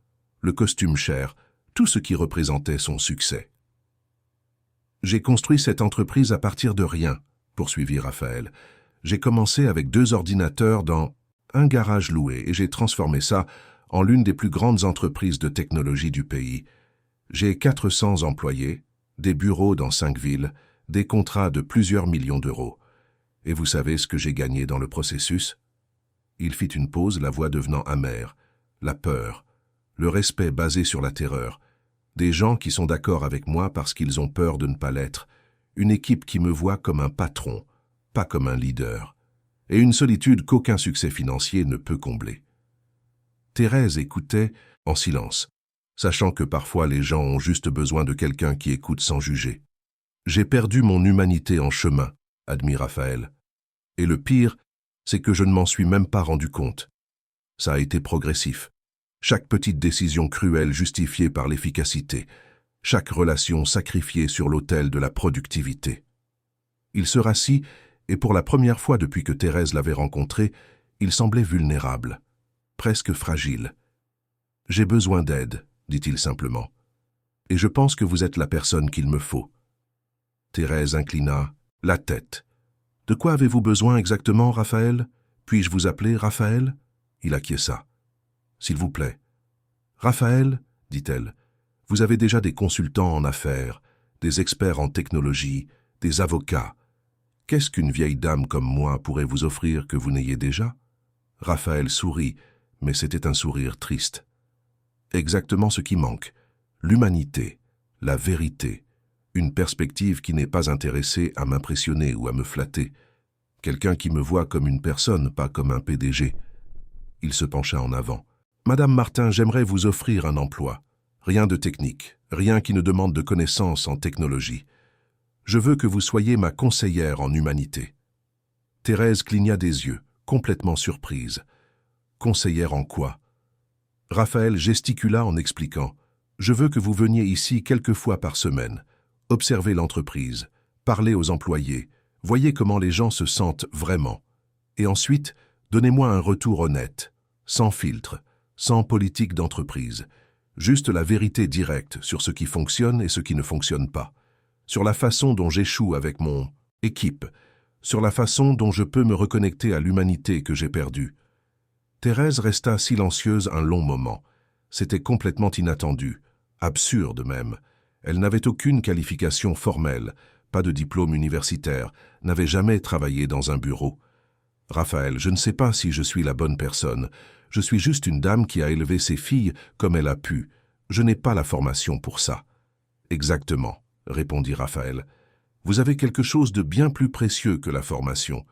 le costume cher, tout ce qui représentait son succès. J'ai construit cette entreprise à partir de rien, poursuivit Raphaël. J'ai commencé avec 2 ordinateurs dans un garage loué et j'ai transformé ça en l'une des plus grandes entreprises de technologie du pays. J'ai 400 employés, des bureaux dans 5 villes, des contrats de plusieurs millions d'euros. Et vous savez ce que j'ai gagné dans le processus? Il fit une pause, la voix devenant amère. La peur, le respect basé sur la terreur, des gens qui sont d'accord avec moi parce qu'ils ont peur de ne pas l'être, une équipe qui me voit comme un patron, pas comme un leader, et une solitude qu'aucun succès financier ne peut combler. Thérèse écoutait en silence, sachant que parfois les gens ont juste besoin de quelqu'un qui écoute sans juger. « J'ai perdu mon humanité en chemin », admit Raphaël. « Et le pire, c'est que je ne m'en suis même pas rendu compte. Ça a été progressif. Chaque petite décision cruelle justifiée par l'efficacité, chaque relation sacrifiée sur l'autel de la productivité. » Il se rassit, et pour la première fois depuis que Thérèse l'avait rencontré, il semblait vulnérable, presque fragile. « J'ai besoin d'aide, » dit-il simplement. « Et je pense que vous êtes la personne qu'il me faut. » Thérèse inclina la tête. « De quoi avez-vous besoin exactement, Raphaël? Puis-je vous appeler Raphaël ?» Il acquiesça. « S'il vous plaît. »« Raphaël, » dit-elle, « vous avez déjà des consultants en affaires, des experts en technologie, des avocats. Qu'est-ce qu'une vieille dame comme moi pourrait vous offrir que vous n'ayez déjà ?» Raphaël sourit, mais c'était un sourire triste. « Exactement ce qui manque. L'humanité, la vérité. Une perspective qui n'est pas intéressée à m'impressionner ou à me flatter. Quelqu'un qui me voit comme une personne, pas comme un PDG. » Il se pencha en avant. « Madame Martin, j'aimerais vous offrir un emploi. Rien de technique, rien qui ne demande de connaissances en technologie. Je veux que vous soyez ma conseillère en humanité. » Thérèse cligna des yeux, complètement surprise. « Conseillère en quoi ?» Raphaël gesticula en expliquant. « Je veux que vous veniez ici quelques fois par semaine. Observez l'entreprise, parlez aux employés, voyez comment les gens se sentent vraiment. Et ensuite, donnez-moi un retour honnête, sans filtre, sans politique d'entreprise. Juste la vérité directe sur ce qui fonctionne et ce qui ne fonctionne pas. Sur la façon dont j'échoue avec mon équipe, sur la façon dont je peux me reconnecter à l'humanité que j'ai perdue. » Thérèse resta silencieuse un long moment. C'était complètement inattendu, absurde même. Elle n'avait aucune qualification formelle, pas de diplôme universitaire, n'avait jamais travaillé dans un bureau. « Raphaël, je ne sais pas si je suis la bonne personne. Je suis juste une dame qui a élevé ses filles comme elle a pu. Je n'ai pas la formation pour ça. » « Exactement, » répondit Raphaël. « Vous avez quelque chose de bien plus précieux que la formation.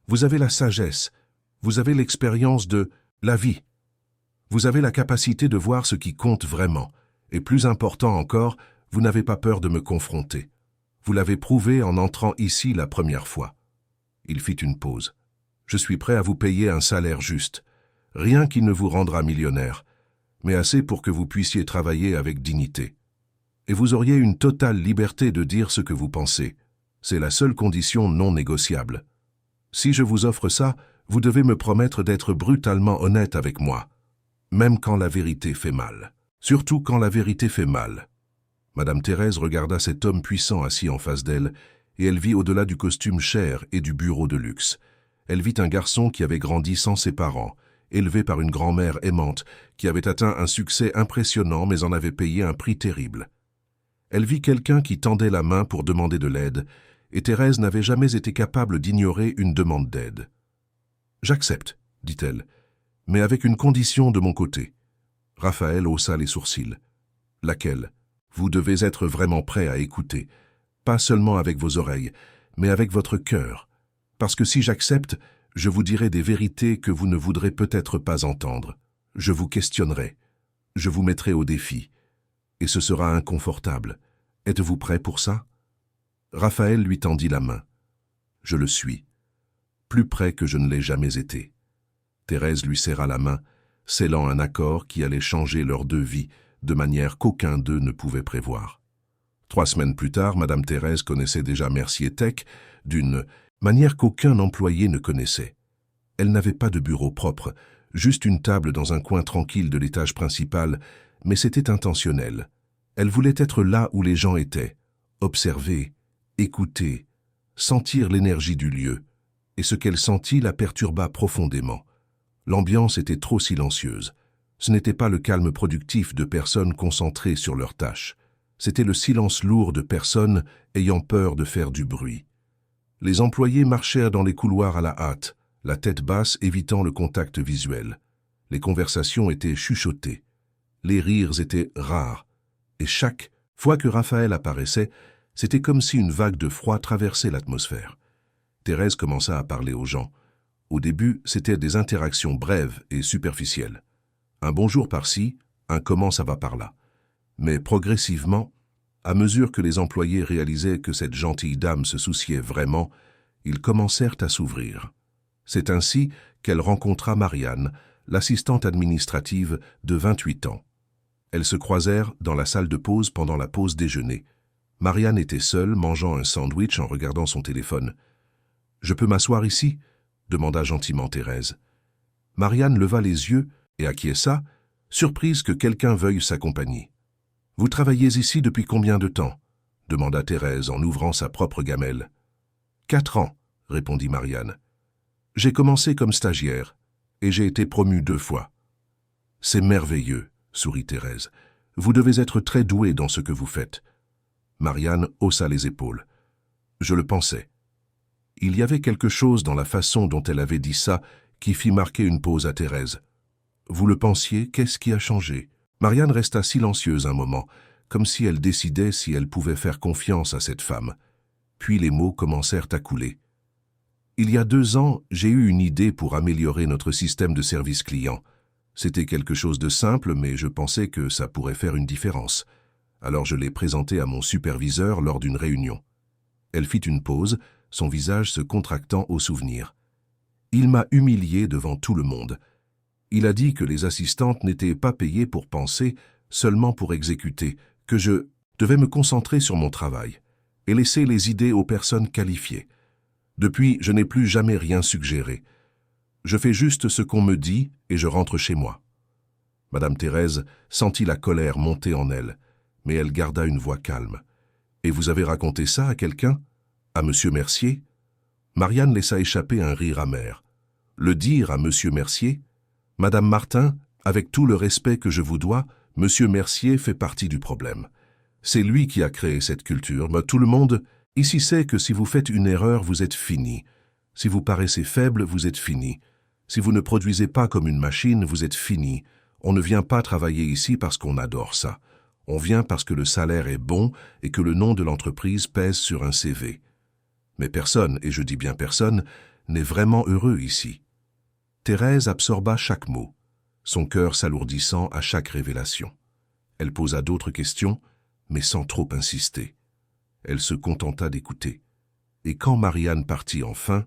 Vous avez la sagesse, vous avez l'expérience de la vie. Vous avez la capacité de voir ce qui compte vraiment. Et plus important encore, vous n'avez pas peur de me confronter. Vous l'avez prouvé en entrant ici la première fois. » Il fit une pause. « Je suis prêt à vous payer un salaire juste. Rien qui ne vous rendra millionnaire, mais assez pour que vous puissiez travailler avec dignité. Et vous auriez une totale liberté de dire ce que vous pensez. C'est la seule condition non négociable. Si je vous offre ça, vous devez me promettre d'être brutalement honnête avec moi, même quand la vérité fait mal. Surtout quand la vérité fait mal. » Madame Thérèse regarda cet homme puissant assis en face d'elle, et elle vit au-delà du costume cher et du bureau de luxe. Elle vit un garçon qui avait grandi sans ses parents, élevé par une grand-mère aimante, qui avait atteint un succès impressionnant mais en avait payé un prix terrible. Elle vit quelqu'un qui tendait la main pour demander de l'aide, et Thérèse n'avait jamais été capable d'ignorer une demande d'aide. « J'accepte, » dit-elle, « mais avec une condition de mon côté. » Raphaël haussa les sourcils. « Laquelle ? Vous devez être vraiment prêt à écouter, pas seulement avec vos oreilles, mais avec votre cœur. Parce que si j'accepte, je vous dirai des vérités que vous ne voudrez peut-être pas entendre. Je vous questionnerai. Je vous mettrai au défi. Et ce sera inconfortable. Êtes-vous prêt pour ça ?» Raphaël lui tendit la main. « Je le suis. Plus près que je ne l'ai jamais été. » Thérèse lui serra la main, scellant un accord qui allait changer leurs deux vies de manière qu'aucun d'eux ne pouvait prévoir. 3 semaines plus tard, Madame Thérèse connaissait déjà Mercier Tech d'une manière qu'aucun employé ne connaissait. Elle n'avait pas de bureau propre, juste une table dans un coin tranquille de l'étage principal, mais c'était intentionnel. Elle voulait être là où les gens étaient, observer, écouter, sentir l'énergie du lieu, et ce qu'elle sentit la perturba profondément. L'ambiance était trop silencieuse. Ce n'était pas le calme productif de personnes concentrées sur leurs tâches. C'était le silence lourd de personnes ayant peur de faire du bruit. Les employés marchèrent dans les couloirs à la hâte, la tête basse évitant le contact visuel. Les conversations étaient chuchotées. Les rires étaient rares. Et chaque fois que Raphaël apparaissait, c'était comme si une vague de froid traversait l'atmosphère. Thérèse commença à parler aux gens. Au début, c'était des interactions brèves et superficielles. Un bonjour par-ci, un comment ça va par-là. Mais progressivement, à mesure que les employés réalisaient que cette gentille dame se souciait vraiment, ils commencèrent à s'ouvrir. C'est ainsi qu'elle rencontra Marianne, l'assistante administrative de 28 ans. Elles se croisèrent dans la salle de pause pendant la pause déjeuner. Marianne était seule, mangeant un sandwich en regardant son téléphone. « Je peux m'asseoir ici ?» demanda gentiment Thérèse. Marianne leva les yeux et acquiesça, surprise que quelqu'un veuille sa compagnie. « Vous travaillez ici depuis combien de temps ?» demanda Thérèse en ouvrant sa propre gamelle. « 4 ans, répondit Marianne. « J'ai commencé comme stagiaire et j'ai été promue 2 fois. »« C'est merveilleux, » sourit Thérèse. « Vous devez être très douée dans ce que vous faites. » Marianne haussa les épaules. « Je le pensais. » Il y avait quelque chose dans la façon dont elle avait dit ça qui fit marquer une pause à Thérèse. « Vous le pensiez, qu'est-ce qui a changé ?» Marianne resta silencieuse un moment, comme si elle décidait si elle pouvait faire confiance à cette femme. Puis les mots commencèrent à couler. « Il y a 2 ans, j'ai eu une idée pour améliorer notre système de service client. C'était quelque chose de simple, mais je pensais que ça pourrait faire une différence. Alors je l'ai présenté à mon superviseur lors d'une réunion. » Elle fit une pause, son visage se contractant au souvenir. « Il m'a humilié devant tout le monde. Il a dit que les assistantes n'étaient pas payées pour penser, seulement pour exécuter, que je devais me concentrer sur mon travail et laisser les idées aux personnes qualifiées. Depuis, je n'ai plus jamais rien suggéré. Je fais juste ce qu'on me dit et je rentre chez moi. » Madame Thérèse sentit la colère monter en elle, mais elle garda une voix calme. « Et vous avez raconté ça à quelqu'un? À Monsieur Mercier ?» Marianne laissa échapper un rire amer. « Le dire à Monsieur Mercier? Madame Martin, avec tout le respect que je vous dois, Monsieur Mercier fait partie du problème. C'est lui qui a créé cette culture, mais tout le monde ici sait que si vous faites une erreur, vous êtes fini. Si vous paraissez faible, vous êtes fini. Si vous ne produisez pas comme une machine, vous êtes fini. On ne vient pas travailler ici parce qu'on adore ça. On vient parce que le salaire est bon et que le nom de l'entreprise pèse sur un CV. Mais personne, et je dis bien personne, n'est vraiment heureux ici. » Thérèse absorba chaque mot, son cœur s'alourdissant à chaque révélation. Elle posa d'autres questions, mais sans trop insister. Elle se contenta d'écouter. Et quand Marianne partit enfin,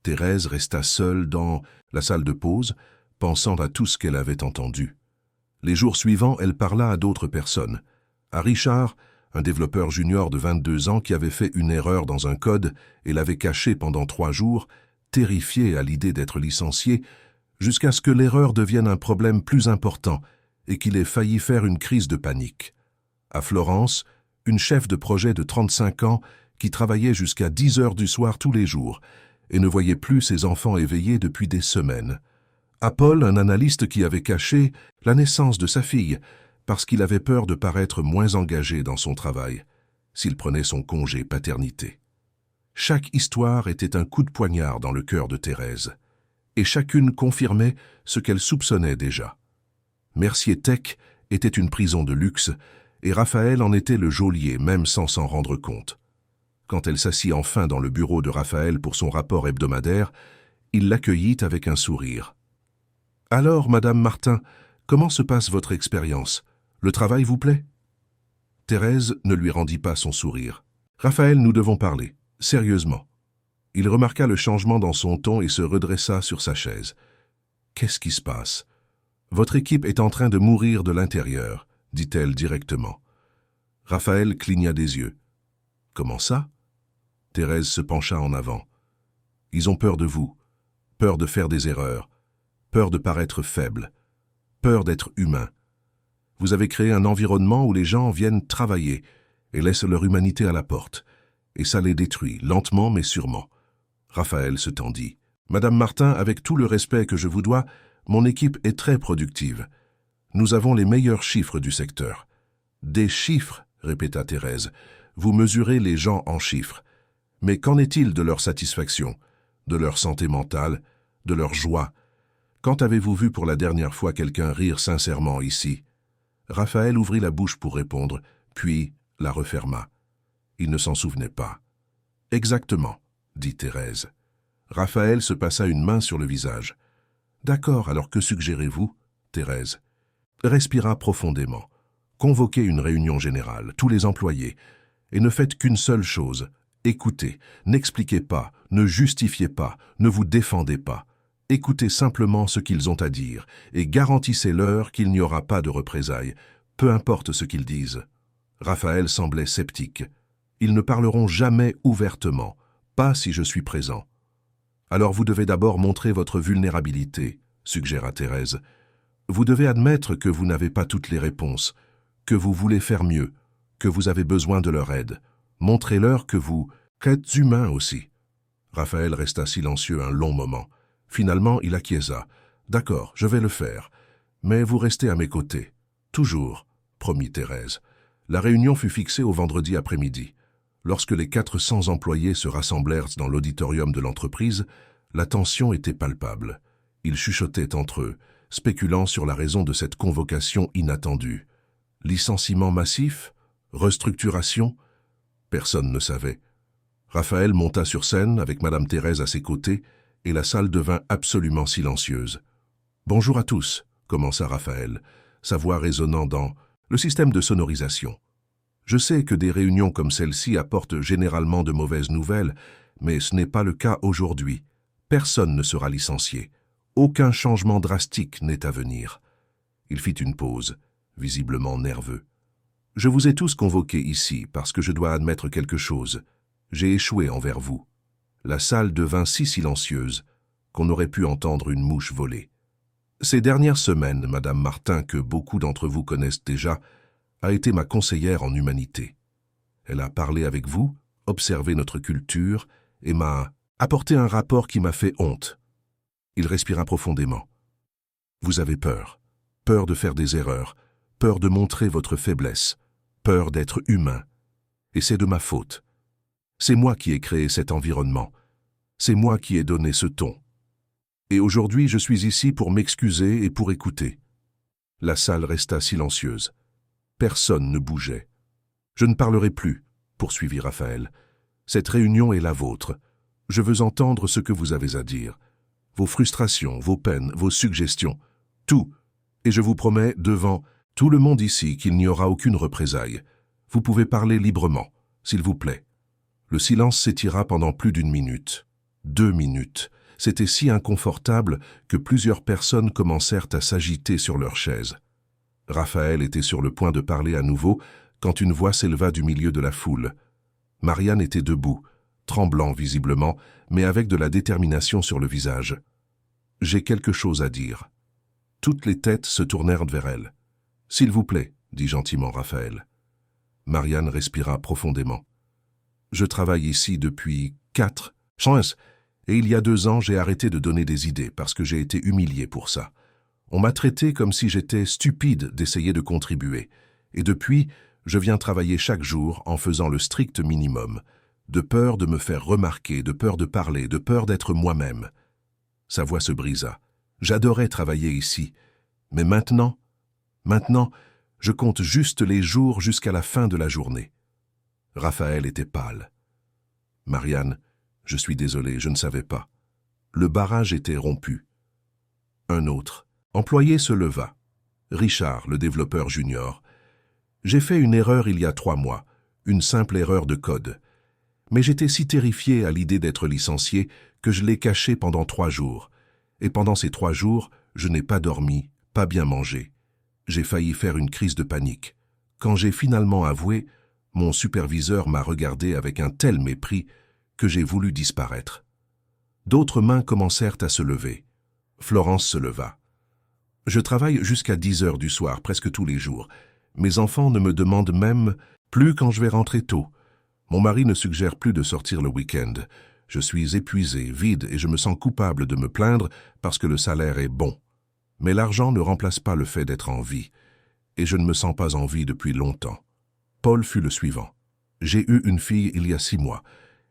Thérèse resta seule dans la salle de pause, pensant à tout ce qu'elle avait entendu. Les jours suivants, elle parla à d'autres personnes. À Richard, un développeur junior de 22 ans qui avait fait une erreur dans un code et l'avait caché pendant 3 jours, terrifié à l'idée d'être licencié, jusqu'à ce que l'erreur devienne un problème plus important et qu'il ait failli faire une crise de panique. À Florence, une chef de projet de 35 ans qui travaillait jusqu'à 10 heures du soir tous les jours et ne voyait plus ses enfants éveillés depuis des semaines. À Paul, un analyste qui avait caché la naissance de sa fille parce qu'il avait peur de paraître moins engagé dans son travail s'il prenait son congé paternité. Chaque histoire était un coup de poignard dans le cœur de Thérèse, et chacune confirmait ce qu'elle soupçonnait déjà. Mercier Tech était une prison de luxe, et Raphaël en était le geôlier, même sans s'en rendre compte. Quand elle s'assit enfin dans le bureau de Raphaël pour son rapport hebdomadaire, il l'accueillit avec un sourire. « Alors, Madame Martin, comment se passe votre expérience? Le travail vous plaît ?» Thérèse ne lui rendit pas son sourire. « Raphaël, nous devons parler. Sérieusement. » Il remarqua le changement dans son ton et se redressa sur sa chaise. « Qu'est-ce qui se passe? »« Votre équipe est en train de mourir de l'intérieur, dit-elle directement. » Raphaël cligna des yeux. « Comment ça ?» Thérèse se pencha en avant. « Ils ont peur de vous, peur de faire des erreurs, peur de paraître faible, peur d'être humain. Vous avez créé un environnement où les gens viennent travailler et laissent leur humanité à la porte. Et ça les détruit, lentement mais sûrement. » Raphaël se tendit. « Madame Martin, avec tout le respect que je vous dois, mon équipe est très productive. Nous avons les meilleurs chiffres du secteur. »« Des chiffres » répéta Thérèse. « Vous mesurez les gens en chiffres. Mais qu'en est-il de leur satisfaction, de leur santé mentale, de leur joie? Quand avez-vous vu pour la dernière fois quelqu'un rire sincèrement ici ?» Raphaël ouvrit la bouche pour répondre, puis la referma. Il ne s'en souvenait pas. « Exactement, » dit Thérèse. Raphaël se passa une main sur le visage. « D'accord, alors que suggérez-vous, Thérèse ?» Respira profondément. Convoquez une réunion générale, tous les employés, et ne faites qu'une seule chose. Écoutez, n'expliquez pas, ne justifiez pas, ne vous défendez pas. Écoutez simplement ce qu'ils ont à dire et garantissez-leur qu'il n'y aura pas de représailles, peu importe ce qu'ils disent. Raphaël semblait sceptique. Ils ne parleront jamais ouvertement, pas si je suis présent. Alors vous devez d'abord montrer votre vulnérabilité, suggéra Thérèse. Vous devez admettre que vous n'avez pas toutes les réponses, que vous voulez faire mieux, que vous avez besoin de leur aide. Montrez-leur que vous êtes humain aussi. Raphaël resta silencieux un long moment. Finalement, il acquiesça. « D'accord, je vais le faire. Mais vous restez à mes côtés. Toujours, promit Thérèse. La réunion fut fixée au vendredi après-midi. Lorsque les 400 employés se rassemblèrent dans l'auditorium de l'entreprise, la tension était palpable. Ils chuchotaient entre eux, spéculant sur la raison de cette convocation inattendue. Licenciement massif? Restructuration? Personne ne savait. Raphaël monta sur scène avec Madame Thérèse à ses côtés et la salle devint absolument silencieuse. « Bonjour à tous », commença Raphaël, sa voix résonnant dans le système de sonorisation. « Je sais que des réunions comme celle-ci apportent généralement de mauvaises nouvelles, mais ce n'est pas le cas aujourd'hui. Personne ne sera licencié. Aucun changement drastique n'est à venir. » Il fit une pause, visiblement nerveux. « Je vous ai tous convoqués ici parce que je dois admettre quelque chose. J'ai échoué envers vous. » La salle devint si silencieuse qu'on aurait pu entendre une mouche voler. Ces dernières semaines, Madame Martin, que beaucoup d'entre vous connaissent déjà, a été ma conseillère en humanité. Elle a parlé avec vous, observé notre culture et m'a apporté un rapport qui m'a fait honte. Il respira profondément. Vous avez peur. Peur de faire des erreurs, peur de montrer votre faiblesse, peur d'être humain. Et c'est de ma faute. C'est moi qui ai créé cet environnement. C'est moi qui ai donné ce ton. Et aujourd'hui, je suis ici pour m'excuser et pour écouter. La salle resta silencieuse. Personne ne bougeait. Je ne parlerai plus, poursuivit Raphaël. Cette réunion est la vôtre. Je veux entendre ce que vous avez à dire. Vos frustrations, vos peines, vos suggestions. Tout. Et je vous promets, devant tout le monde ici, qu'il n'y aura aucune représaille. Vous pouvez parler librement, s'il vous plaît. Le silence s'étira pendant plus d'1 minute. 2 minutes. C'était si inconfortable que plusieurs personnes commencèrent à s'agiter sur leurs chaises. Raphaël était sur le point de parler à nouveau quand une voix s'éleva du milieu de la foule. Marianne était debout, tremblant visiblement, mais avec de la détermination sur le visage. « J'ai quelque chose à dire. » Toutes les têtes se tournèrent vers elle. « S'il vous plaît, » dit gentiment Raphaël. Marianne respira profondément. « Je travaille ici depuis 4 ans, et il y a 2 ans, j'ai arrêté de donner des idées parce que j'ai été humilié pour ça. On m'a traité comme si j'étais stupide d'essayer de contribuer. Et depuis, je viens travailler chaque jour en faisant le strict minimum, de peur de me faire remarquer, de peur de parler, de peur d'être moi-même. » Sa voix se brisa. « J'adorais travailler ici. Mais maintenant, je compte juste les jours jusqu'à la fin de la journée. » Raphaël était pâle. « Marianne, je suis désolé, je ne savais pas. Le barrage était rompu. » Un autre employé se leva. Richard, le développeur junior. « J'ai fait une erreur il y a 3 mois, une simple erreur de code. Mais j'étais si terrifié à l'idée d'être licencié que je l'ai caché pendant 3 jours. Et pendant ces 3 jours, je n'ai pas dormi, pas bien mangé. J'ai failli faire une crise de panique. Quand j'ai finalement avoué, Mon superviseur m'a regardé avec un tel mépris que j'ai voulu disparaître. D'autres mains commencèrent à se lever. Florence se leva. Je travaille jusqu'à 10 heures du soir, presque tous les jours. Mes enfants ne me demandent même plus quand je vais rentrer tôt. Mon mari ne suggère plus de sortir le week-end. Je suis épuisé, vide et je me sens coupable de me plaindre parce que le salaire est bon. Mais l'argent ne remplace pas le fait d'être en vie. Et je ne me sens pas en vie depuis longtemps. Paul fut le suivant. J'ai eu une fille il y a 6 mois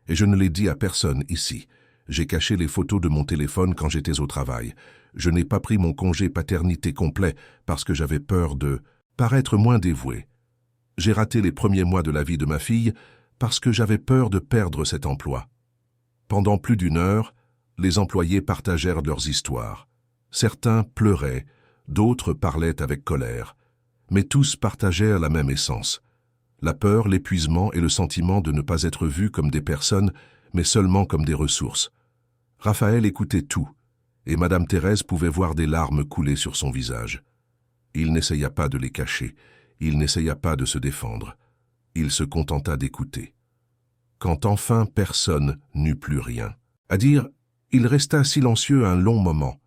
et je ne l'ai dit à personne ici. J'ai caché les photos de mon téléphone quand j'étais au travail. Je n'ai pas pris mon congé paternité complet parce que j'avais peur de paraître moins dévoué. J'ai raté les premiers mois de la vie de ma fille parce que j'avais peur de perdre cet emploi. Pendant plus d'1 heure, les employés partagèrent leurs histoires. Certains pleuraient, d'autres parlaient avec colère. Mais tous partagèrent la même essence. La peur, l'épuisement et le sentiment de ne pas être vus comme des personnes, mais seulement comme des ressources. Raphaël écoutait tout, et Madame Thérèse pouvait voir des larmes couler sur son visage. Il n'essaya pas de les cacher, il n'essaya pas de se défendre. Il se contenta d'écouter. Quand enfin personne n'eut plus rien à dire, il resta silencieux un long moment.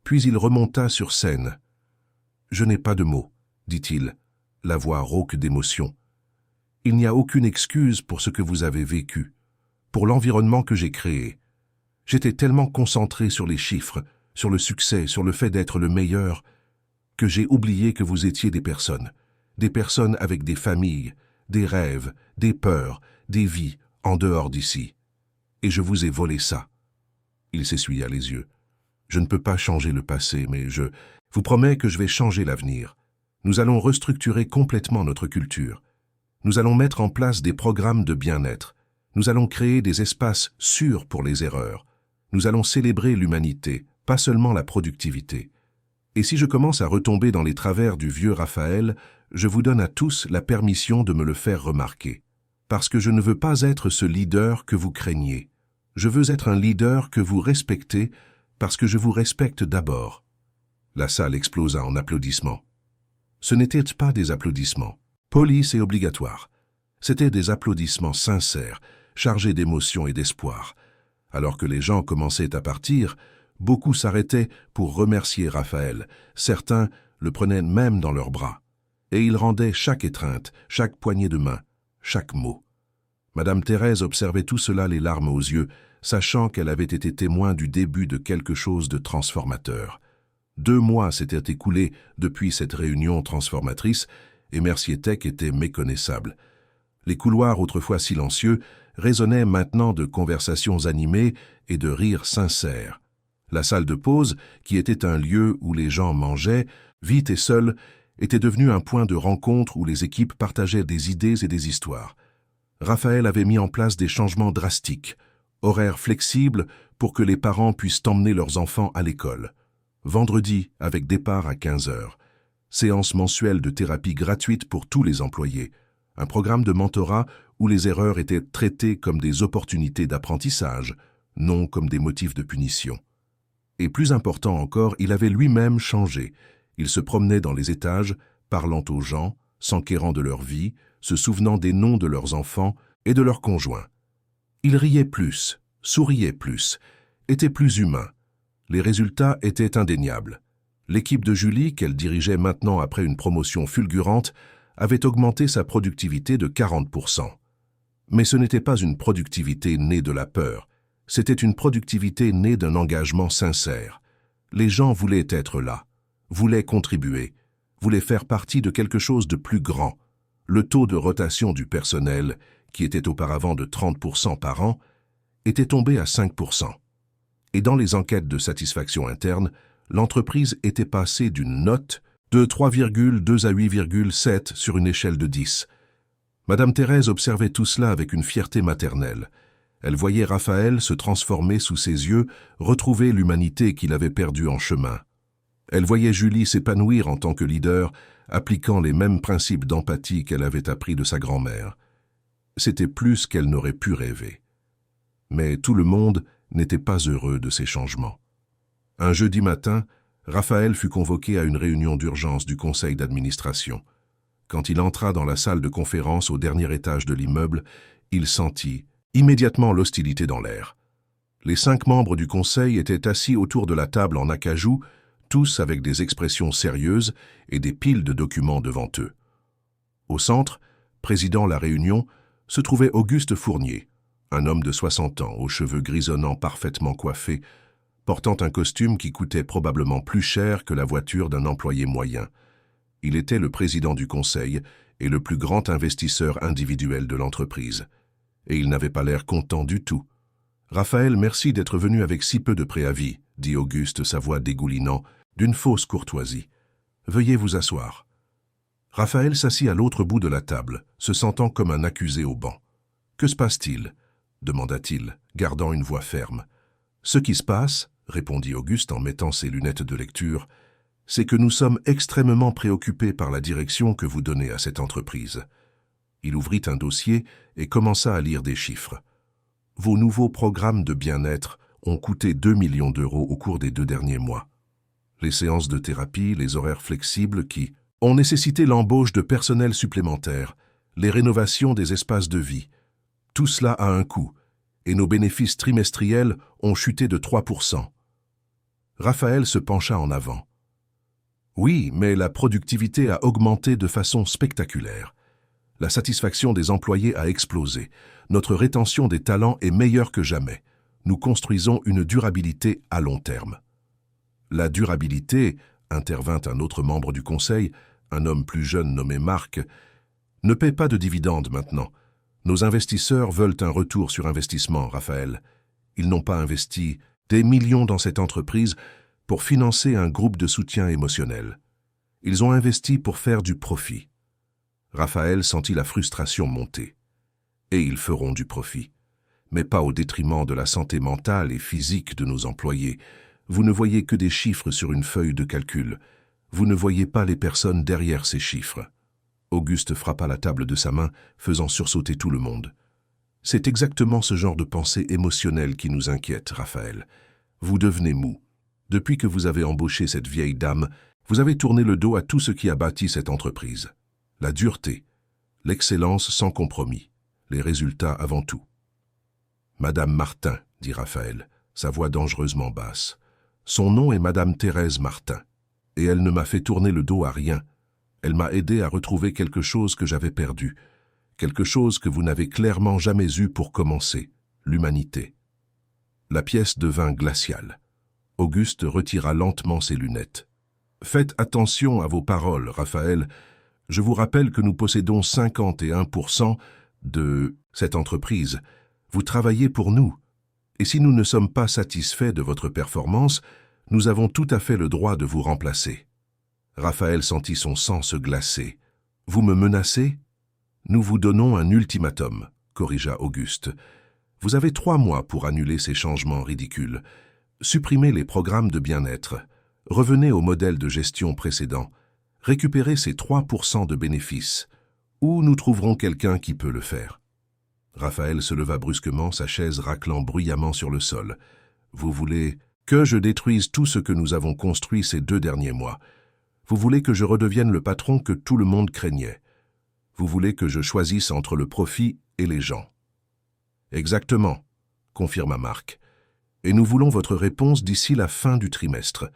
Puis il remonta sur scène. « Je n'ai pas de mots, dit-il, la voix rauque d'émotion. Il n'y a aucune excuse pour ce que vous avez vécu, pour l'environnement que j'ai créé. J'étais tellement concentré sur les chiffres, sur le succès, sur le fait d'être le meilleur, que j'ai oublié que vous étiez des personnes avec des familles, des rêves, des peurs, des vies en dehors d'ici. Et je vous ai volé ça. » Il s'essuya les yeux. « Je ne peux pas changer le passé, mais je vous promets que je vais changer l'avenir. Nous allons restructurer complètement notre culture. Nous allons mettre en place des programmes de bien-être. Nous allons créer des espaces sûrs pour les erreurs. Nous allons célébrer l'humanité, pas seulement la productivité. Et si je commence à retomber dans les travers du vieux Raphaël, je vous donne à tous la permission de me le faire remarquer. Parce que je ne veux pas être ce leader que vous craignez. Je veux être un leader que vous respectez parce que je vous respecte d'abord. » La salle explosa en applaudissements. Ce n'étaient pas des applaudissements polis et obligatoires. C'étaient des applaudissements sincères, chargés d'émotion et d'espoir. Alors que les gens commençaient à partir, beaucoup s'arrêtaient pour remercier Raphaël. Certains le prenaient même dans leurs bras. Et ils rendaient chaque étreinte, chaque poignée de main, chaque mot. Madame Thérèse observait tout cela les larmes aux yeux, sachant qu'elle avait été témoin du début de quelque chose de transformateur. 2 mois s'étaient écoulés depuis cette réunion transformatrice et Mercier Tech était méconnaissable. Les couloirs autrefois silencieux résonnaient maintenant de conversations animées et de rires sincères. La salle de pause, qui était un lieu où les gens mangeaient, vite et seuls, était devenue un point de rencontre où les équipes partageaient des idées et des histoires. Raphaël avait mis en place des changements drastiques, horaires flexibles pour que les parents puissent emmener leurs enfants à l'école. Vendredi, avec départ à 15 heures. Séance mensuelle de thérapie gratuite pour tous les employés. Un programme de mentorat où les erreurs étaient traitées comme des opportunités d'apprentissage, non comme des motifs de punition. Et plus important encore, il avait lui-même changé. Il se promenait dans les étages, parlant aux gens, s'enquérant de leur vie, se souvenant des noms de leurs enfants et de leurs conjoints. Il riait plus, souriait plus, était plus humain. Les résultats étaient indéniables. L'équipe de Julie, qu'elle dirigeait maintenant après une promotion fulgurante, avait augmenté sa productivité de 40%. Mais ce n'était pas une productivité née de la peur, c'était une productivité née d'un engagement sincère. Les gens voulaient être là, voulaient contribuer, voulaient faire partie de quelque chose de plus grand. Le taux de rotation du personnel, qui était auparavant de 30% par an, était tombé à 5%. Et dans les enquêtes de satisfaction interne, l'entreprise était passée d'une note de 3,2 à 8,7 sur une échelle de 10. Madame Thérèse observait tout cela avec une fierté maternelle. Elle voyait Raphaël se transformer sous ses yeux, retrouver l'humanité qu'il avait perdue en chemin. Elle voyait Julie s'épanouir en tant que leader, appliquant les mêmes principes d'empathie qu'elle avait appris de sa grand-mère. C'était plus qu'elle n'aurait pu rêver. Mais tout le monde n'était pas heureux de ces changements. Un jeudi matin, Raphaël fut convoqué à une réunion d'urgence du conseil d'administration. Quand il entra dans la salle de conférence au dernier étage de l'immeuble, il sentit immédiatement l'hostilité dans l'air. Les 5 membres du conseil étaient assis autour de la table en acajou, tous avec des expressions sérieuses et des piles de documents devant eux. Au centre, présidant la réunion, se trouvait Auguste Fournier, un homme de 60 ans, aux cheveux grisonnants parfaitement coiffés, portant un costume qui coûtait probablement plus cher que la voiture d'un employé moyen. Il était le président du conseil et le plus grand investisseur individuel de l'entreprise. Et il n'avait pas l'air content du tout. « Raphaël, merci d'être venu avec si peu de préavis, » dit Auguste, sa voix dégoulinant, d'une fausse courtoisie. « Veuillez vous asseoir. » Raphaël s'assit à l'autre bout de la table, se sentant comme un accusé au banc. « Que se passe-t-il » demanda-t-il, gardant une voix ferme. « Ce qui se passe, » répondit Auguste en mettant ses lunettes de lecture, « c'est que nous sommes extrêmement préoccupés par la direction que vous donnez à cette entreprise. » Il ouvrit un dossier et commença à lire des chiffres. « Vos nouveaux programmes de bien-être ont coûté 2 millions d'euros au cours des 2 derniers mois. Les séances de thérapie, les horaires flexibles qui ont nécessité l'embauche de personnel supplémentaire, les rénovations des espaces de vie. Tout cela a un coût, et nos bénéfices trimestriels ont chuté de 3%. » Raphaël se pencha en avant. « Oui, mais la productivité a augmenté de façon spectaculaire. La satisfaction des employés a explosé. Notre rétention des talents est meilleure que jamais. Nous construisons une durabilité à long terme. » La durabilité, intervint un autre membre du conseil, un homme plus jeune nommé Marc, ne paie pas de dividendes maintenant. Nos investisseurs veulent un retour sur investissement, Raphaël. Ils n'ont pas investi des millions dans cette entreprise pour financer un groupe de soutien émotionnel. Ils ont investi pour faire du profit. Raphaël sentit la frustration monter. Et ils feront du profit, mais pas au détriment de la santé mentale et physique de nos employés. Vous ne voyez que des chiffres sur une feuille de calcul. Vous ne voyez pas les personnes derrière ces chiffres. Auguste frappa la table de sa main, faisant sursauter tout le monde. C'est exactement ce genre de pensée émotionnelle qui nous inquiète, Raphaël. Vous devenez mou. Depuis que vous avez embauché cette vieille dame, vous avez tourné le dos à tout ce qui a bâti cette entreprise. La dureté, l'excellence sans compromis, les résultats avant tout. Madame Martin, dit Raphaël, sa voix dangereusement basse. Son nom est Madame Thérèse Martin, et elle ne m'a fait tourner le dos à rien. Elle m'a aidé à retrouver quelque chose que j'avais perdu, quelque chose que vous n'avez clairement jamais eu pour commencer, l'humanité. La pièce devint glaciale. Auguste retira lentement ses lunettes. Faites attention à vos paroles, Raphaël. Je vous rappelle que nous possédons 51% de cette entreprise. Vous travaillez pour nous. Et si nous ne sommes pas satisfaits de votre performance, nous avons tout à fait le droit de vous remplacer. Raphaël sentit son sang se glacer. Vous me menacez ? Nous vous donnons un ultimatum, corrigea Auguste. Vous avez 3 mois pour annuler ces changements ridicules. Supprimez les programmes de bien-être. Revenez au modèle de gestion précédent. Récupérez ces 3% de bénéfices. Ou nous trouverons quelqu'un qui peut le faire. Raphaël se leva brusquement, sa chaise raclant bruyamment sur le sol. Vous voulez que je détruise tout ce que nous avons construit ces 2 derniers mois. Vous voulez que je redevienne le patron que tout le monde craignait. Vous voulez que je choisisse entre le profit et les gens. Exactement, confirma Marc. Et nous voulons votre réponse d'ici la fin du trimestre.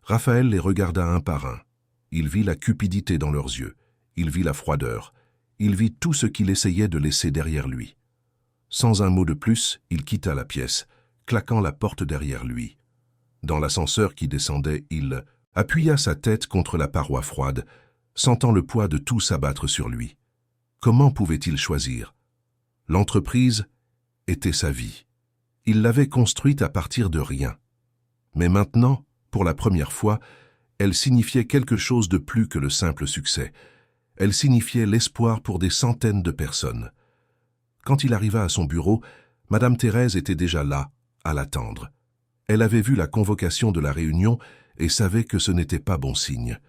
Raphaël les regarda un par un. Il vit la cupidité dans leurs yeux. Il vit la froideur. Il vit tout ce qu'il essayait de laisser derrière lui. Sans un mot de plus, il quitta la pièce, claquant la porte derrière lui. Dans l'ascenseur qui descendait, il appuya sa tête contre la paroi froide, sentant le poids de tout s'abattre sur lui. Comment pouvait-il choisir? L'entreprise était sa vie. Il l'avait construite à partir de rien. Mais maintenant, pour la première fois, elle signifiait quelque chose de plus que le simple succès. Elle signifiait l'espoir pour des centaines de personnes. Quand il arriva à son bureau, Madame Thérèse était déjà là, à l'attendre. Elle avait vu la convocation de la réunion et savait que ce n'était pas bon signe.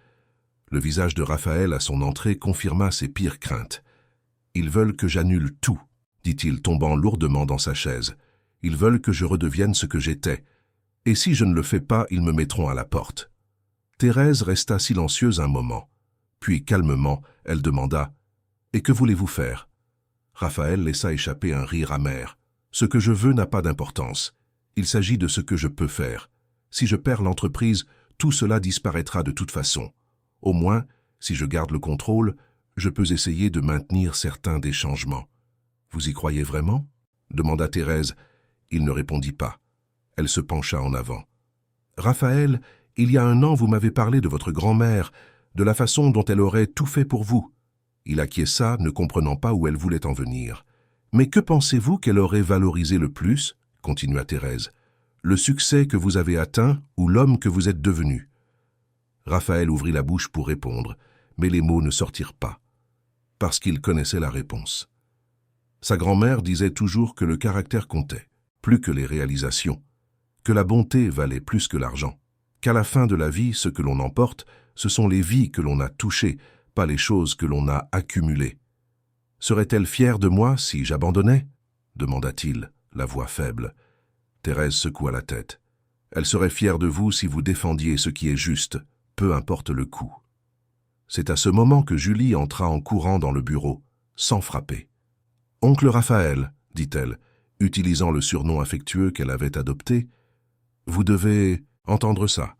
Le visage de Raphaël à son entrée confirma ses pires craintes. « Ils veulent que j'annule tout », dit-il, tombant lourdement dans sa chaise. « Ils veulent que je redevienne ce que j'étais. Et si je ne le fais pas, ils me mettront à la porte. » Thérèse resta silencieuse un moment. Puis, calmement, elle demanda « Et que voulez-vous faire ?» Raphaël laissa échapper un rire amer. « Ce que je veux n'a pas d'importance. Il s'agit de ce que je peux faire. Si je perds l'entreprise, tout cela disparaîtra de toute façon. Au moins, si je garde le contrôle, je peux essayer de maintenir certains des changements. » « Vous y croyez vraiment ?» demanda Thérèse. Il ne répondit pas. Elle se pencha en avant. « Raphaël, il y a 1 an, vous m'avez parlé de votre grand-mère, de la façon dont elle aurait tout fait pour vous. » Il acquiesça, ne comprenant pas où elle voulait en venir. « Mais que pensez-vous qu'elle aurait valorisé le plus ?» continua Thérèse. « Le succès que vous avez atteint ou l'homme que vous êtes devenu ?» Raphaël ouvrit la bouche pour répondre, mais les mots ne sortirent pas, parce qu'il connaissait la réponse. Sa grand-mère disait toujours que le caractère comptait, plus que les réalisations, que la bonté valait plus que l'argent, qu'à la fin de la vie, ce que l'on emporte, ce sont les vies que l'on a touchées, pas les choses que l'on a accumulées. « Serait-elle fière de moi si j'abandonnais ?» demanda-t-il, la voix faible. Thérèse secoua la tête. « Elle serait fière de vous si vous défendiez ce qui est juste, peu importe le coût. » C'est à ce moment que Julie entra en courant dans le bureau, sans frapper. « Oncle Raphaël, dit-elle, utilisant le surnom affectueux qu'elle avait adopté, vous devez entendre ça.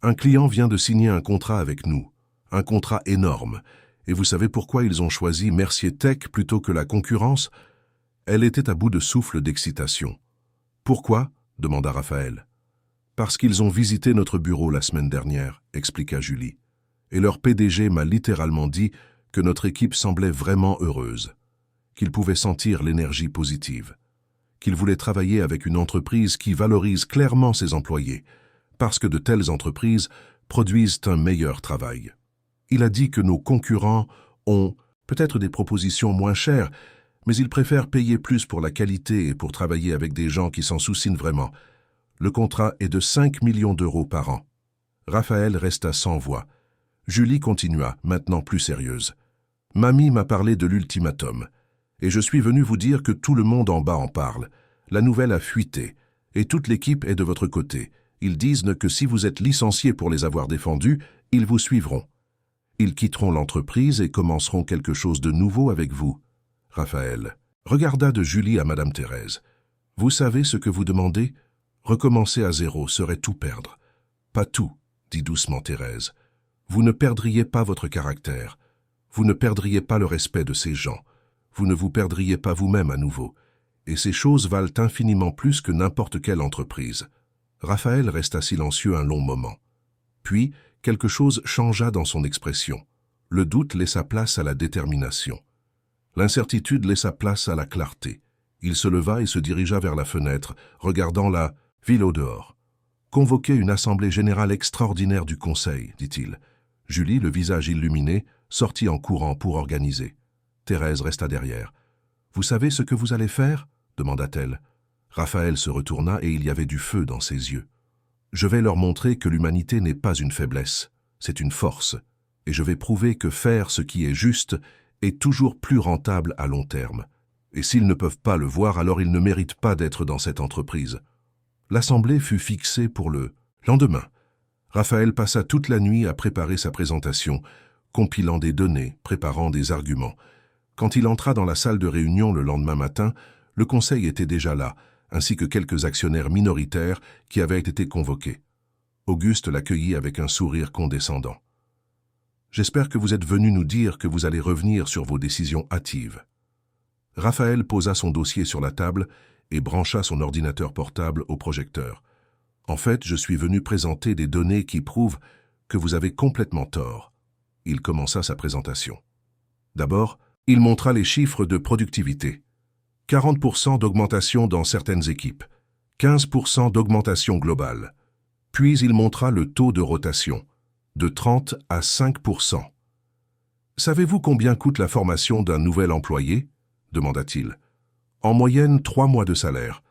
Un client vient de signer un contrat avec nous, un contrat énorme, et vous savez pourquoi ils ont choisi Mercier Tech plutôt que la concurrence ?» Elle était à bout de souffle d'excitation. « Pourquoi ?» demanda Raphaël. « Parce qu'ils ont visité notre bureau la semaine dernière, » expliqua Julie. « Et leur PDG m'a littéralement dit que notre équipe semblait vraiment heureuse, qu'ils pouvaient sentir l'énergie positive, qu'ils voulaient travailler avec une entreprise qui valorise clairement ses employés, parce que de telles entreprises produisent un meilleur travail. Il a dit que nos concurrents ont peut-être des propositions moins chères, mais ils préfèrent payer plus pour la qualité et pour travailler avec des gens qui s'en soucient vraiment. Le contrat est de 5 millions d'euros par an. » Raphaël resta sans voix. Julie continua, maintenant plus sérieuse. « Mamie m'a parlé de l'ultimatum, et je suis venu vous dire que tout le monde en bas en parle. La nouvelle a fuité, et toute l'équipe est de votre côté. Ils disent que si vous êtes licencié pour les avoir défendus, ils vous suivront. Ils quitteront l'entreprise et commenceront quelque chose de nouveau avec vous. » Raphaël regarda de Julie à Madame Thérèse. « Vous savez ce que vous demandez ? Recommencer à zéro serait tout perdre. »« Pas tout, » dit doucement Thérèse. « Vous ne perdriez pas votre caractère. Vous ne perdriez pas le respect de ces gens. Vous ne vous perdriez pas vous-même à nouveau. Et ces choses valent infiniment plus que n'importe quelle entreprise. » Raphaël resta silencieux un long moment. Puis, quelque chose changea dans son expression. Le doute laissa place à la détermination. L'incertitude laissa place à la clarté. Il se leva et se dirigea vers la fenêtre, regardant la ville au dehors. « Convoquez une assemblée générale extraordinaire du Conseil, dit-il. Julie, le visage illuminé, sortit en courant pour organiser. Thérèse resta derrière. « Vous savez ce que vous allez faire ?» demanda-t-elle. Raphaël se retourna et il y avait du feu dans ses yeux. « Je vais leur montrer que l'humanité n'est pas une faiblesse, c'est une force, et je vais prouver que faire ce qui est juste est toujours plus rentable à long terme. Et s'ils ne peuvent pas le voir, alors ils ne méritent pas d'être dans cette entreprise. » L'assemblée fut fixée pour le lendemain. Raphaël passa toute la nuit à préparer sa présentation, compilant des données, préparant des arguments. Quand il entra dans la salle de réunion le lendemain matin, le conseil était déjà là, ainsi que quelques actionnaires minoritaires qui avaient été convoqués. Auguste l'accueillit avec un sourire condescendant. « J'espère que vous êtes venu nous dire que vous allez revenir sur vos décisions hâtives. » Raphaël posa son dossier sur la table et brancha son ordinateur portable au projecteur. « En fait, je suis venu présenter des données qui prouvent que vous avez complètement tort. » Il commença sa présentation. D'abord, il montra les chiffres de productivité. 40% d'augmentation dans certaines équipes, 15% d'augmentation globale. Puis il montra le taux de rotation, de 30 à 5%. « Savez-vous combien coûte la formation d'un nouvel employé ?» demanda-t-il. « En moyenne, 3 mois de salaire.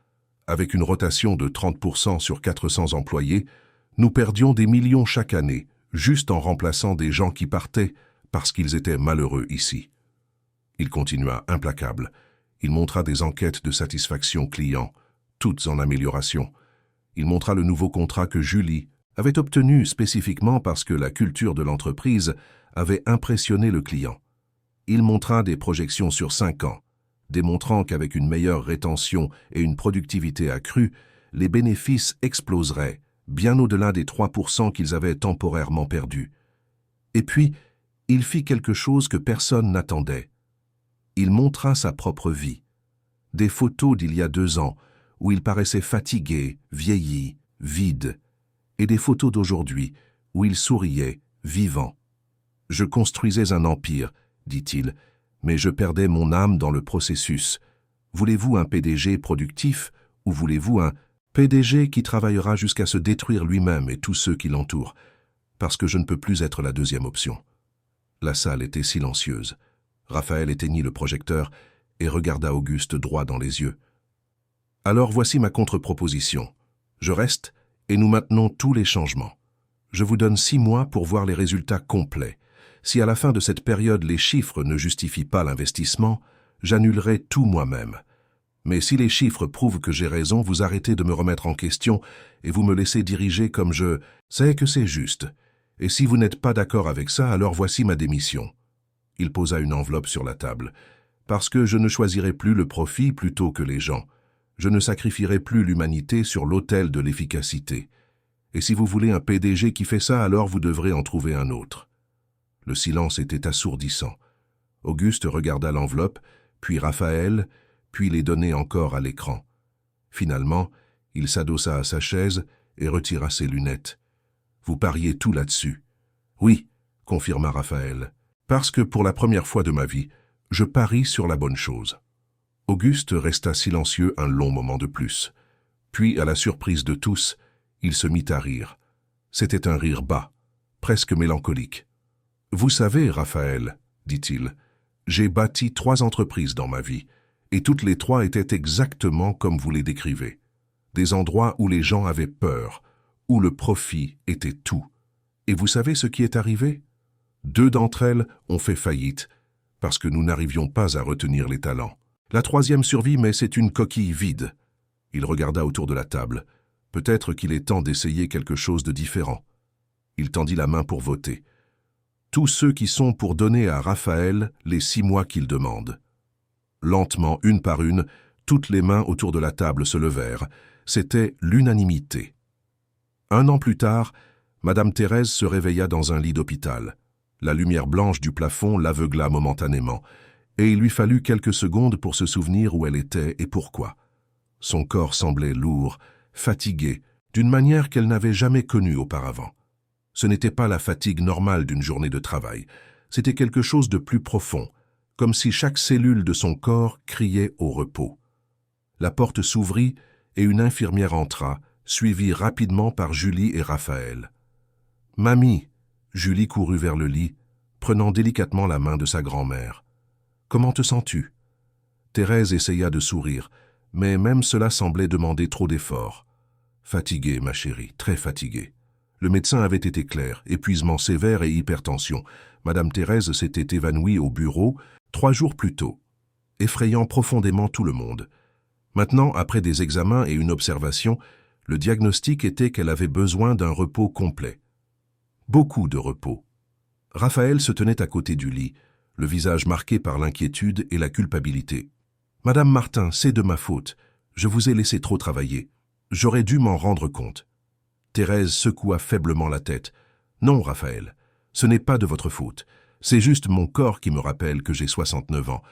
Avec une rotation de 30% sur 400 employés, nous perdions des millions chaque année, juste en remplaçant des gens qui partaient parce qu'ils étaient malheureux ici. » Il continua implacable. Il montra des enquêtes de satisfaction client, toutes en amélioration. Il montra le nouveau contrat que Julie avait obtenu spécifiquement parce que la culture de l'entreprise avait impressionné le client. Il montra des projections sur 5 ans, démontrant qu'avec une meilleure rétention et une productivité accrue, les bénéfices exploseraient, bien au-delà des 3% qu'ils avaient temporairement perdus. Et puis, il fit quelque chose que personne n'attendait. Il montra sa propre vie. Des photos d'il y a 2 ans, où il paraissait fatigué, vieilli, vide, et des photos d'aujourd'hui, où il souriait, vivant. « Je construisais un empire, dit-il, mais je perdais mon âme dans le processus. Voulez-vous un PDG productif ou voulez-vous un PDG qui travaillera jusqu'à se détruire lui-même et tous ceux qui l'entourent, parce que je ne peux plus être la deuxième option. » La salle était silencieuse. Raphaël éteignit le projecteur et regarda Auguste droit dans les yeux. « Alors voici ma contre-proposition. Je reste et nous maintenons tous les changements. Je vous donne 6 mois pour voir les résultats complets. Si à la fin de cette période les chiffres ne justifient pas l'investissement, j'annulerai tout moi-même. Mais si les chiffres prouvent que j'ai raison, vous arrêtez de me remettre en question et vous me laissez diriger comme je sais que c'est juste. Et si vous n'êtes pas d'accord avec ça, alors voici ma démission. » Il posa une enveloppe sur la table. « Parce que je ne choisirai plus le profit plutôt que les gens. Je ne sacrifierai plus l'humanité sur l'autel de l'efficacité. Et si vous voulez un PDG qui fait ça, alors vous devrez en trouver un autre. » Le silence était assourdissant. Auguste regarda l'enveloppe, puis Raphaël, puis les données encore à l'écran. Finalement, il s'adossa à sa chaise et retira ses lunettes. « Vous pariez tout là-dessus. »« Oui, » confirma Raphaël, « parce que pour la première fois de ma vie, je parie sur la bonne chose. » Auguste resta silencieux un long moment de plus. Puis, à la surprise de tous, il se mit à rire. C'était un rire bas, presque mélancolique. « Vous savez, Raphaël, dit-il, j'ai bâti 3 entreprises dans ma vie, et toutes les 3 étaient exactement comme vous les décrivez. Des endroits où les gens avaient peur, où le profit était tout. Et vous savez ce qui est arrivé? 2 d'entre elles ont fait faillite, parce que nous n'arrivions pas à retenir les talents. La 3e survit, mais c'est une coquille vide. » Il regarda autour de la table. Peut-être qu'il est temps d'essayer quelque chose de différent. Il tendit la main pour voter. Tous ceux qui sont pour donner à Raphaël les 6 mois qu'il demande. Lentement, une par une, toutes les mains autour de la table se levèrent. C'était l'unanimité. 1 an plus tard, Madame Thérèse se réveilla dans un lit d'hôpital. La lumière blanche du plafond l'aveugla momentanément, et il lui fallut quelques secondes pour se souvenir où elle était et pourquoi. Son corps semblait lourd, fatigué, d'une manière qu'elle n'avait jamais connue auparavant. Ce n'était pas la fatigue normale d'une journée de travail, c'était quelque chose de plus profond, comme si chaque cellule de son corps criait au repos. La porte s'ouvrit et une infirmière entra, suivie rapidement par Julie et Raphaël. « Mamie !» Julie courut vers le lit, prenant délicatement la main de sa grand-mère. « Comment te sens-tu » Thérèse essaya de sourire, mais même cela semblait demander trop d'efforts. « Fatiguée, ma chérie, très fatiguée. » Le médecin avait été clair, épuisement sévère et hypertension. Madame Thérèse s'était évanouie au bureau 3 jours plus tôt, effrayant profondément tout le monde. Maintenant, après des examens et une observation, le diagnostic était qu'elle avait besoin d'un repos complet. Beaucoup de repos. Raphaël se tenait à côté du lit, le visage marqué par l'inquiétude et la culpabilité. « Madame Martin, c'est de ma faute. Je vous ai laissé trop travailler. J'aurais dû m'en rendre compte. » Thérèse secoua faiblement la tête. « Non, Raphaël, ce n'est pas de votre faute. C'est juste mon corps qui me rappelle que j'ai 69 ans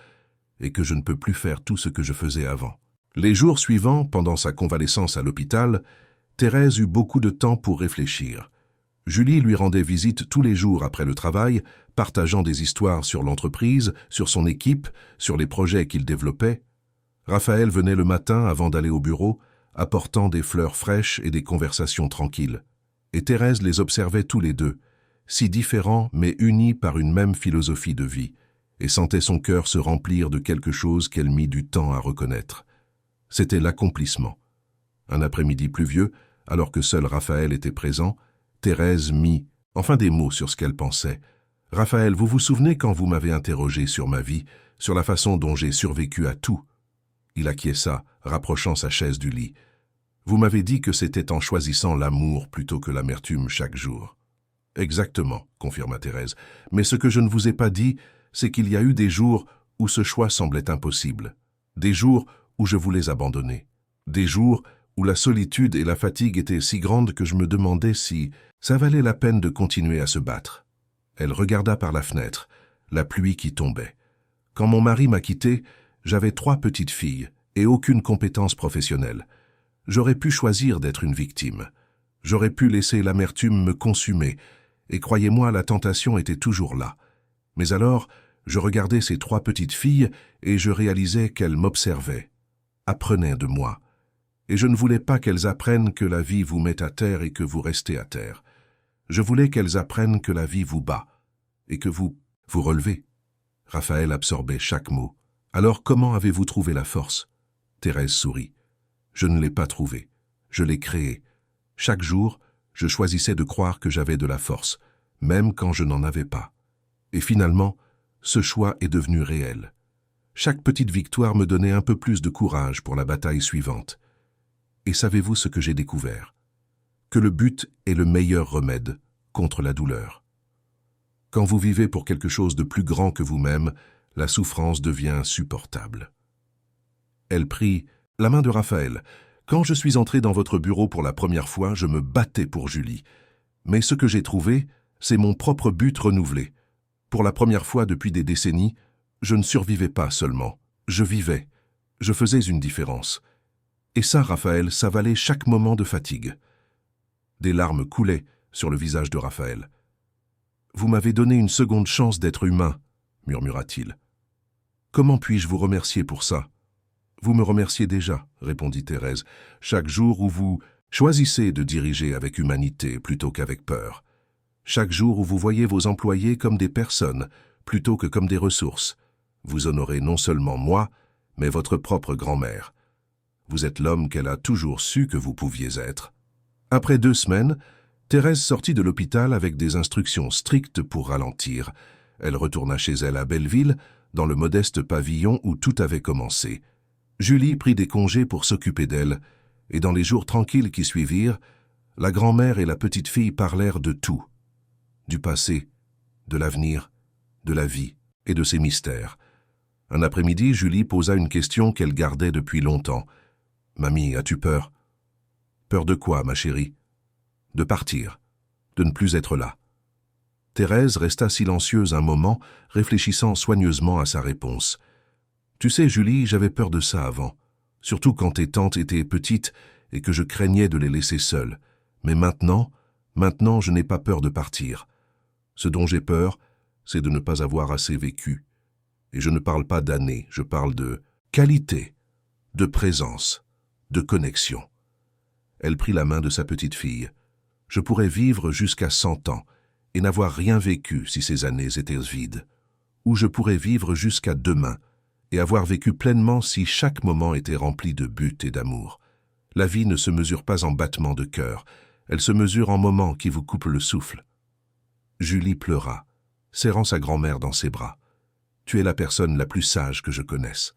et que je ne peux plus faire tout ce que je faisais avant. » Les jours suivants, pendant sa convalescence à l'hôpital, Thérèse eut beaucoup de temps pour réfléchir. Julie lui rendait visite tous les jours après le travail, partageant des histoires sur l'entreprise, sur son équipe, sur les projets qu'il développait. Raphaël venait le matin avant d'aller au bureau, apportant des fleurs fraîches et des conversations tranquilles. Et Thérèse les observait tous les deux, si différents mais unis par une même philosophie de vie, et sentait son cœur se remplir de quelque chose qu'elle mit du temps à reconnaître. C'était l'accomplissement. Un après-midi pluvieux, alors que seul Raphaël était présent, Thérèse mit enfin des mots sur ce qu'elle pensait. « Raphaël, vous vous souvenez quand vous m'avez interrogé sur ma vie, sur la façon dont j'ai survécu à tout ?» Il acquiesça, rapprochant sa chaise du lit. Vous m'avez dit que c'était en choisissant l'amour plutôt que l'amertume chaque jour. Exactement, confirma Thérèse. Mais ce que je ne vous ai pas dit, c'est qu'il y a eu des jours où ce choix semblait impossible. Des jours où je voulais abandonner. Des jours où la solitude et la fatigue étaient si grandes que je me demandais si ça valait la peine de continuer à se battre. Elle regarda par la fenêtre, la pluie qui tombait. Quand mon mari m'a quitté, j'avais 3 petites filles et aucune compétence professionnelle. J'aurais pu choisir d'être une victime. J'aurais pu laisser l'amertume me consumer, et croyez-moi, la tentation était toujours là. Mais alors, je regardais ces 3 petites filles et je réalisais qu'elles m'observaient, apprenaient de moi. Et je ne voulais pas qu'elles apprennent que la vie vous met à terre et que vous restez à terre. Je voulais qu'elles apprennent que la vie vous bat et que vous relevez. Raphaël absorbait chaque mot. Alors comment avez-vous trouvé la force? Thérèse sourit. Je ne l'ai pas trouvée. Je l'ai créée. Chaque jour, je choisissais de croire que j'avais de la force, même quand je n'en avais pas. Et finalement, ce choix est devenu réel. Chaque petite victoire me donnait un peu plus de courage pour la bataille suivante. Et savez-vous ce que j'ai découvert? Que le but est le meilleur remède contre la douleur. Quand vous vivez pour quelque chose de plus grand que vous-même, la souffrance devient insupportable. Elle prit la main de Raphaël. Quand je suis entré dans votre bureau pour la première fois, je me battais pour Julie. Mais ce que j'ai trouvé, c'est mon propre but renouvelé. Pour la première fois depuis des décennies, je ne survivais pas seulement. Je vivais. Je faisais une différence. Et ça, Raphaël, ça valait chaque moment de fatigue. Des larmes coulaient sur le visage de Raphaël. « Vous m'avez donné une seconde chance d'être humain, » murmura-t-il. « Comment puis-je vous remercier pour ça ?»« Vous me remerciez déjà, » répondit Thérèse, « chaque jour où vous choisissez de diriger avec humanité plutôt qu'avec peur. Chaque jour où vous voyez vos employés comme des personnes plutôt que comme des ressources. Vous honorez non seulement moi, mais votre propre grand-mère. Vous êtes l'homme qu'elle a toujours su que vous pouviez être. » Après 2 semaines, Thérèse sortit de l'hôpital avec des instructions strictes pour ralentir. Elle retourna chez elle à Belleville, dans le modeste pavillon où tout avait commencé. Julie prit des congés pour s'occuper d'elle, et dans les jours tranquilles qui suivirent, la grand-mère et la petite fille parlèrent de tout. Du passé, de l'avenir, de la vie et de ses mystères. Un après-midi, Julie posa une question qu'elle gardait depuis longtemps. « Mamie, as-tu peur ?»« Peur de quoi, ma chérie ?»« De partir, de ne plus être là. » Thérèse resta silencieuse un moment, réfléchissant soigneusement à sa réponse. « Tu sais, Julie, j'avais peur de ça avant, surtout quand tes tantes étaient petites et que je craignais de les laisser seules. Mais maintenant, je n'ai pas peur de partir. Ce dont j'ai peur, c'est de ne pas avoir assez vécu. Et je ne parle pas d'années, je parle de qualité, de présence, de connexion. » Elle prit la main de sa petite fille. « Je pourrais vivre jusqu'à 100 ans et n'avoir rien vécu si ces années étaient vides. Ou je pourrais vivre jusqu'à demain et avoir vécu pleinement si chaque moment était rempli de buts et d'amour. La vie ne se mesure pas en battements de cœur, elle se mesure en moments qui vous coupent le souffle. » Julie pleura, serrant sa grand-mère dans ses bras. « Tu es la personne la plus sage que je connaisse. »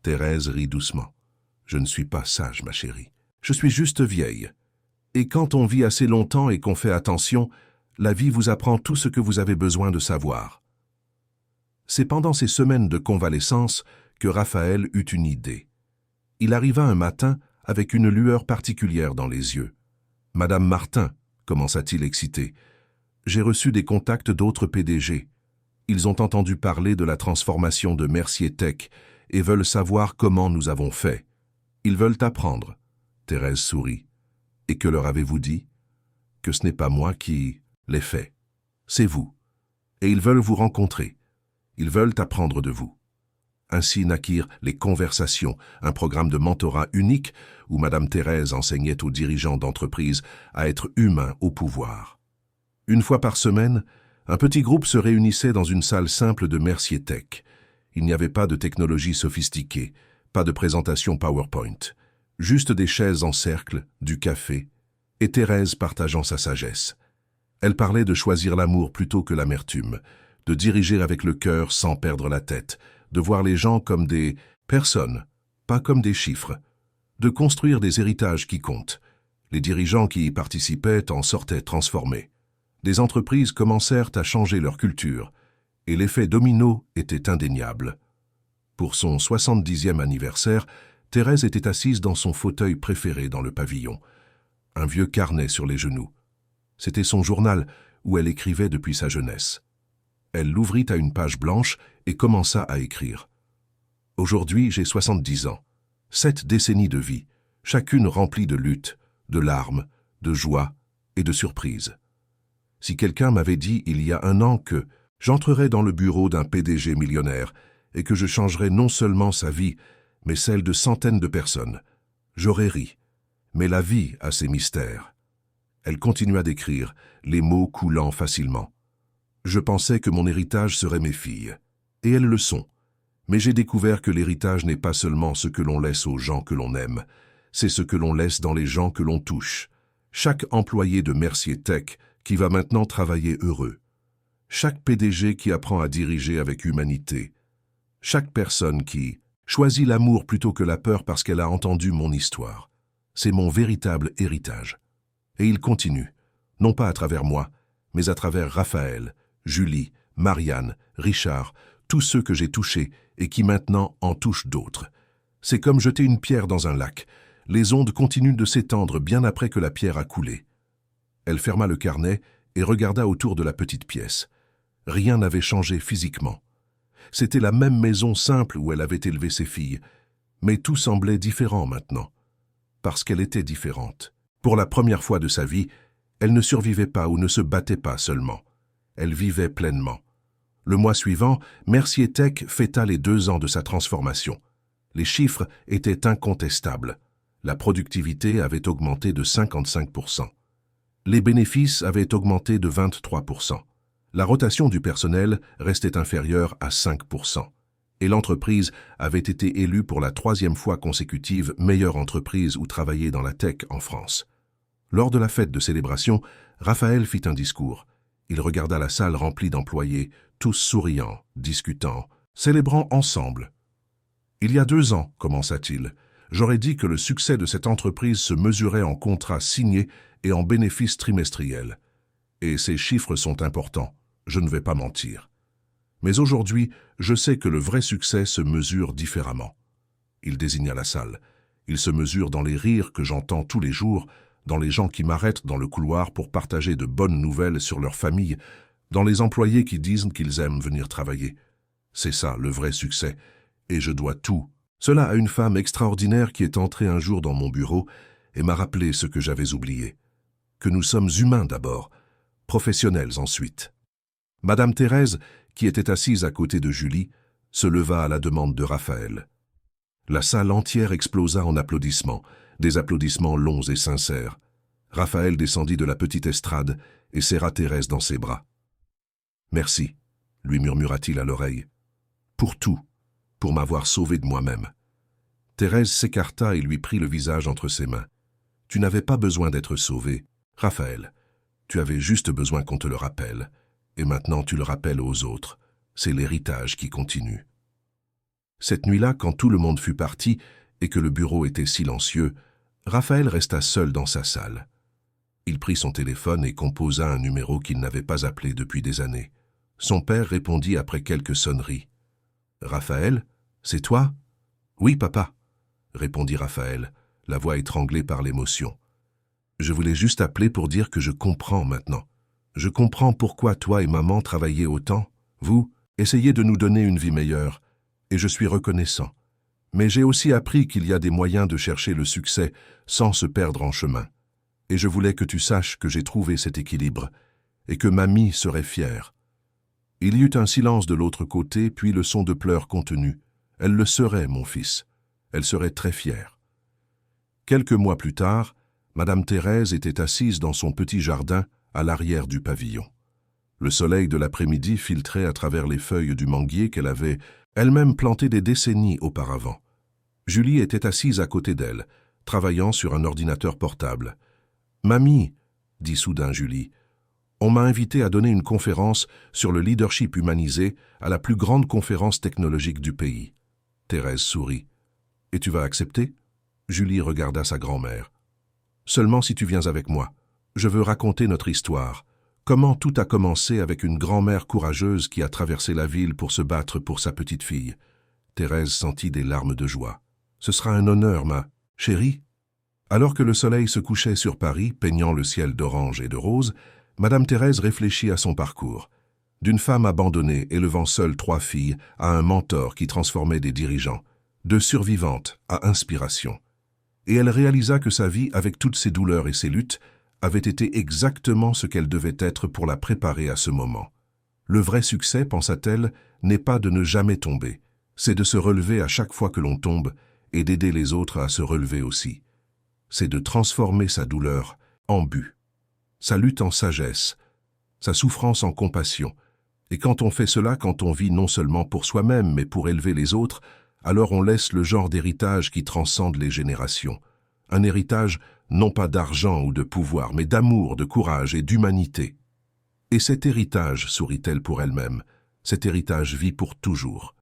Thérèse rit doucement. « Je ne suis pas sage, ma chérie. Je suis juste vieille. Et quand on vit assez longtemps et qu'on fait attention, la vie vous apprend tout ce que vous avez besoin de savoir. » C'est pendant ces semaines de convalescence que Raphaël eut une idée. Il arriva un matin avec une lueur particulière dans les yeux. « Madame Martin, » commença-t-il excité, « j'ai reçu des contacts d'autres PDG. Ils ont entendu parler de la transformation de Mercier Tech et veulent savoir comment nous avons fait. Ils veulent apprendre. » Thérèse sourit. « Et que leur avez-vous dit? » « Que ce n'est pas moi qui l'ai fait. C'est vous. Et ils veulent vous rencontrer. Ils veulent apprendre de vous. » Ainsi naquirent les Conversations, un programme de mentorat unique où Madame Thérèse enseignait aux dirigeants d'entreprise à être humains au pouvoir. Une fois par semaine, un petit groupe se réunissait dans une salle simple de Mercier Tech. Il n'y avait pas de technologie sophistiquée, pas de présentation PowerPoint, juste des chaises en cercle, du café, et Thérèse partageant sa sagesse. Elle parlait de choisir l'amour plutôt que l'amertume, de diriger avec le cœur sans perdre la tête, de voir les gens comme des personnes, pas comme des chiffres, de construire des héritages qui comptent. Les dirigeants qui y participaient en sortaient transformés. Des entreprises commencèrent à changer leur culture, et l'effet domino était indéniable. Pour son 70e anniversaire, Thérèse était assise dans son fauteuil préféré dans le pavillon, un vieux carnet sur les genoux. C'était son journal où elle écrivait depuis sa jeunesse. Elle l'ouvrit à une page blanche et commença à écrire. « Aujourd'hui, j'ai 70 ans. 7 décennies de vie, chacune remplie de luttes, de larmes, de joie et de surprises. Si quelqu'un m'avait dit il y a un an que j'entrerais dans le bureau d'un PDG millionnaire et que je changerais non seulement sa vie, mais celle de centaines de personnes, j'aurais ri. Mais la vie a ses mystères. » Elle continua d'écrire, les mots coulant facilement. « Je pensais que mon héritage serait mes filles. Et elles le sont. Mais j'ai découvert que l'héritage n'est pas seulement ce que l'on laisse aux gens que l'on aime, c'est ce que l'on laisse dans les gens que l'on touche. Chaque employé de Mercier Tech qui va maintenant travailler heureux. Chaque PDG qui apprend à diriger avec humanité. Chaque personne qui choisit l'amour plutôt que la peur parce qu'elle a entendu mon histoire. C'est mon véritable héritage. » Et il continue, non pas à travers moi, mais à travers Raphaël, Julie, Marianne, Richard, tous ceux que j'ai touchés et qui maintenant en touchent d'autres. C'est comme jeter une pierre dans un lac. Les ondes continuent de s'étendre bien après que la pierre a coulé. Elle ferma le carnet et regarda autour de la petite pièce. Rien n'avait changé physiquement. C'était la même maison simple où elle avait élevé ses filles, mais tout semblait différent maintenant, parce qu'elle était différente. Pour la première fois de sa vie, elle ne survivait pas ou ne se battait pas seulement. Elle vivait pleinement. Le mois suivant, Mercier Tech fêta les 2 ans de sa transformation. Les chiffres étaient incontestables. La productivité avait augmenté de 55%. Les bénéfices avaient augmenté de 23%. La rotation du personnel restait inférieure à 5%. Et l'entreprise avait été élue pour la 3e fois consécutive meilleure entreprise où travailler dans la tech en France. Lors de la fête de célébration, Raphaël fit un discours. Il regarda la salle remplie d'employés, tous souriants, discutant, célébrant ensemble. « Il y a 2 ans, commença-t-il, j'aurais dit que le succès de cette entreprise se mesurait en contrats signés et en bénéfices trimestriels. Et ces chiffres sont importants, je ne vais pas mentir. Mais aujourd'hui, je sais que le vrai succès se mesure différemment. » Il désigna la salle. « Il se mesure dans les rires que j'entends tous les jours, dans les gens qui m'arrêtent dans le couloir pour partager de bonnes nouvelles sur leur famille, dans les employés qui disent qu'ils aiment venir travailler. C'est ça, le vrai succès. Et je dois tout. Cela à une femme extraordinaire qui est entrée un jour dans mon bureau et m'a rappelé ce que j'avais oublié. Que nous sommes humains d'abord, professionnels ensuite. » Madame Thérèse, qui était assise à côté de Julie, se leva à la demande de Raphaël. La salle entière explosa en applaudissements, des applaudissements longs et sincères. Raphaël descendit de la petite estrade et serra Thérèse dans ses bras. « Merci, » lui murmura-t-il à l'oreille. « Pour tout, pour m'avoir sauvé de moi-même. » Thérèse s'écarta et lui prit le visage entre ses mains. « Tu n'avais pas besoin d'être sauvé, Raphaël. Tu avais juste besoin qu'on te le rappelle. Et maintenant tu le rappelles aux autres. C'est l'héritage qui continue. » Cette nuit-là, quand tout le monde fut parti et que le bureau était silencieux, Raphaël resta seul dans sa salle. Il prit son téléphone et composa un numéro qu'il n'avait pas appelé depuis des années. Son père répondit après quelques sonneries. « Raphaël, c'est toi ?»« Oui, papa, » répondit Raphaël, la voix étranglée par l'émotion. « Je voulais juste appeler pour dire que je comprends maintenant. Je comprends pourquoi toi et maman travaillez autant. Vous, essayez de nous donner une vie meilleure. Et je suis reconnaissant. Mais j'ai aussi appris qu'il y a des moyens de chercher le succès sans se perdre en chemin. Et je voulais que tu saches que j'ai trouvé cet équilibre et que mamie serait fière. » Il y eut un silence de l'autre côté, puis le son de pleurs contenu. « Elle le serait, mon fils. Elle serait très fière. » Quelques mois plus tard, Madame Thérèse était assise dans son petit jardin à l'arrière du pavillon. Le soleil de l'après-midi filtrait à travers les feuilles du manguier qu'elle avait elle-même planté des décennies auparavant. Julie était assise à côté d'elle, travaillant sur un ordinateur portable. « Mamie, » dit soudain Julie, « on m'a invité à donner une conférence sur le leadership humanisé à la plus grande conférence technologique du pays. » Thérèse sourit. « Et tu vas accepter » Julie regarda sa grand-mère. « Seulement si tu viens avec moi. Je veux raconter notre histoire. Comment tout a commencé avec une grand-mère courageuse qui a traversé la ville pour se battre pour sa petite fille. » Thérèse sentit des larmes de joie. « Ce sera un honneur, ma chérie. » Alors que le soleil se couchait sur Paris, peignant le ciel d'orange et de rose, Madame Thérèse réfléchit à son parcours. D'une femme abandonnée, élevant seule 3 filles, à un mentor qui transformait des dirigeants, de survivante à inspiration. Et elle réalisa que sa vie, avec toutes ses douleurs et ses luttes, avait été exactement ce qu'elle devait être pour la préparer à ce moment. Le vrai succès, pensa-t-elle, n'est pas de ne jamais tomber, c'est de se relever à chaque fois que l'on tombe et d'aider les autres à se relever aussi. C'est de transformer sa douleur en but, sa lutte en sagesse, sa souffrance en compassion. Et quand on fait cela, quand on vit non seulement pour soi-même, mais pour élever les autres, alors on laisse le genre d'héritage qui transcende les générations. Un héritage non pas d'argent ou de pouvoir, mais d'amour, de courage et d'humanité. Et cet héritage, sourit-elle pour elle-même, cet héritage vit pour toujours.